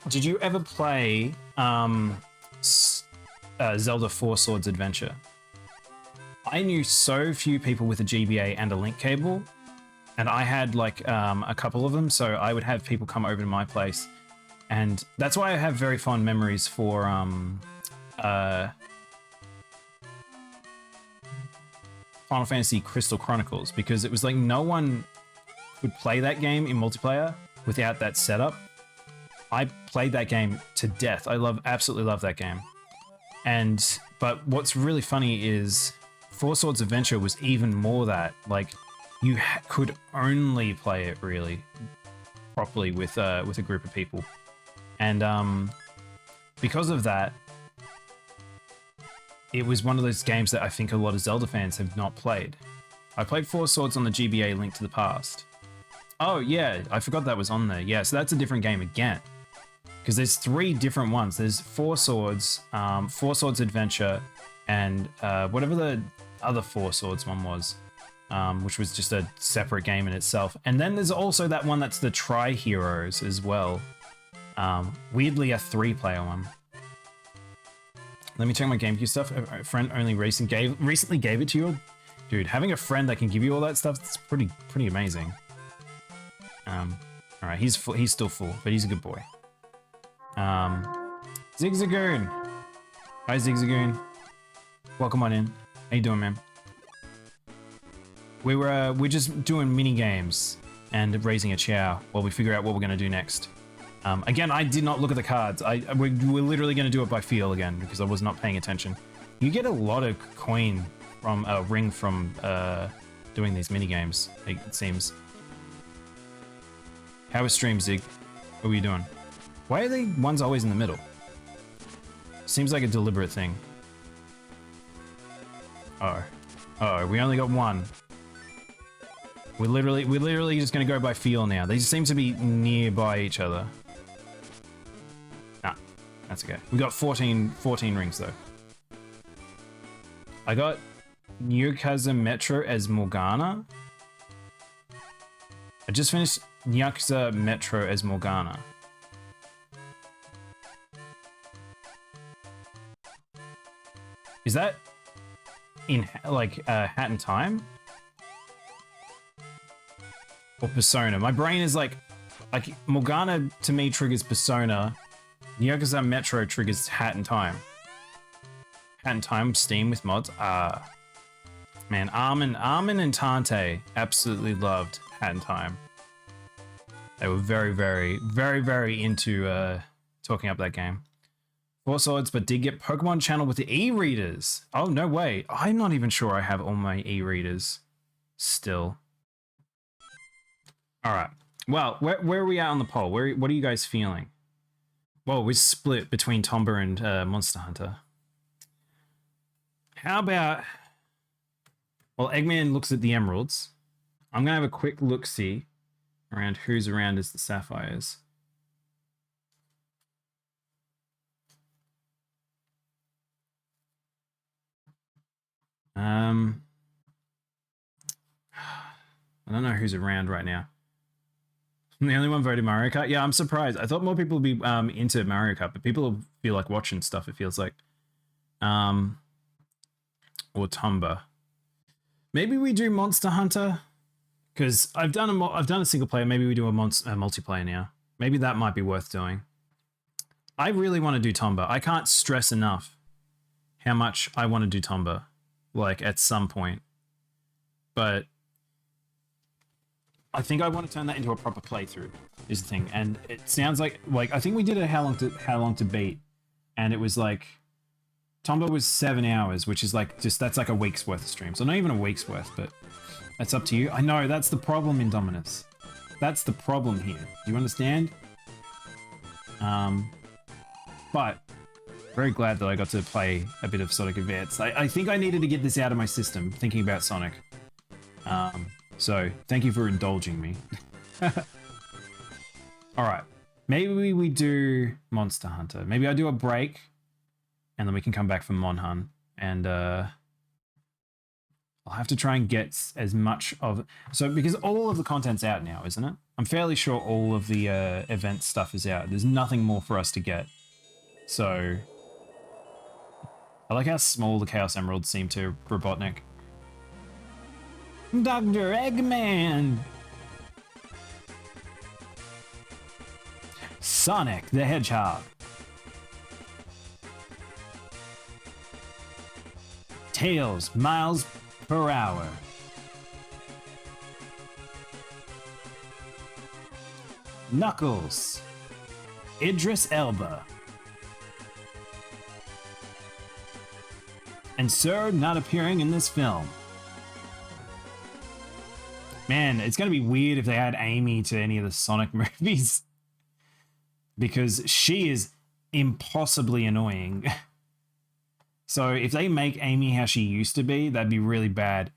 did you ever play Zelda 4 Swords Adventure? I knew so few people with a GBA and a link cable, and I had like a couple of them, so I would have people come over to my place, and that's why I have very fond memories for Final Fantasy Crystal Chronicles, because it was like no one would play that game in multiplayer without that setup. I played that game to death. I absolutely love that game. But what's really funny is Four Swords Adventure was even more that. Like, you could only play it really properly with a group of people, and because of that, it was one of those games that I think a lot of Zelda fans have not played. I played Four Swords on the GBA Link to the Past. Oh yeah, I forgot that was on there. Yeah, so that's a different game again. Because there's 3 different ones. There's Four Swords Adventure, and whatever the other Four Swords one was, which was just a separate game in itself. And then there's also that one that's the Tri-Heroes as well. Weirdly, a 3-player one. Let me check my GameCube stuff. A friend only recently gave it to you. Dude, having a friend that can give you all that stuff, that's pretty amazing. Alright, he's still full, but he's a good boy. Zigzagoon! Hi, Zigzagoon. Welcome on in. How you doing, man? We're just doing mini games and raising a chow while we figure out what we're gonna do next. Again, I did not look at the cards. We're literally gonna do it by feel again because I was not paying attention. You get a lot of coin from a ring from doing these mini games. It seems. How was stream, Zig? What were you doing? Why are the ones always in the middle? Seems like a deliberate thing. Oh, we only got one. We're literally just gonna go by feel now. These seem to be nearby each other. Nah, that's okay. We got 14 rings though. I got Yakuza Metro as Morgana. I just finished Yakuza Metro as Morgana. Is that in like Hat in Time? Or Persona? My brain is like Morgana to me triggers Persona. Yakuza Metro triggers Hat in Time. Hat in Time Steam with mods. Man, Armin and Tante absolutely loved Hat in Time. They were very into talking up that game. Four Swords, but did get Pokemon Channel with the e-readers. Oh, no way. I'm not even sure I have all my e-readers still. All right. Well, where are we at on the poll? What are you guys feeling? Well, we're split between Tomba and Monster Hunter. How about... Well, Eggman looks at the emeralds. I'm going to have a quick look-see around who's around as the sapphires. I don't know who's around right now. I'm the only one voted Mario Kart. Yeah, I'm surprised. I thought more people would be into Mario Kart, but people feel like watching stuff, it feels like. Or Tomba. Maybe we do Monster Hunter, because I've done a single player. Maybe we do a multiplayer now. Maybe that might be worth doing. I really want to do Tomba. I can't stress enough how much I want to do Tomba, like at some point. But I think I want to turn that into a proper playthrough is the thing. And it sounds like I think we did a how long to beat, and it was like Tomba was 7 hours, which is like that's like a week's worth of stream. So not even a week's worth, but that's up to you. I know that's the problem, Indominus. That's the problem here. Do you understand? But very glad that I got to play a bit of Sonic Advance. I think I needed to get this out of my system, thinking about Sonic. So thank you for indulging me. All right, maybe we do Monster Hunter. Maybe I do a break, and then we can come back from Monhun, and I'll have to try and get as much of because all of the content's out now, isn't it? I'm fairly sure all of the event stuff is out. There's nothing more for us to get. So I like how small the Chaos Emeralds seem to Robotnik. Dr. Eggman! Sonic the Hedgehog. Tails, miles per hour. Knuckles. Idris Elba. And Sir not appearing in this film. Man, it's going to be weird if they add Amy to any of the Sonic movies. Because she is impossibly annoying. So if they make Amy how she used to be, that'd be really bad.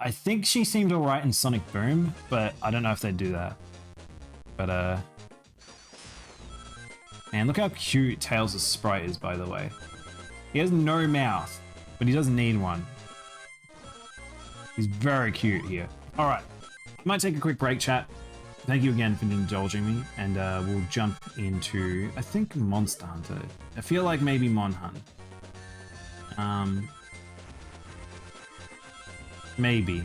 I think she seemed alright in Sonic Boom, but I don't know if they'd do that. But, man, look how cute Tails' sprite is, by the way. He has no mouth, but he doesn't need one. He's very cute here. Alright, might take a quick break, chat. Thank you again for indulging me, and we'll jump into, I think, Monster Hunter. I feel like maybe Mon Hunt. Maybe.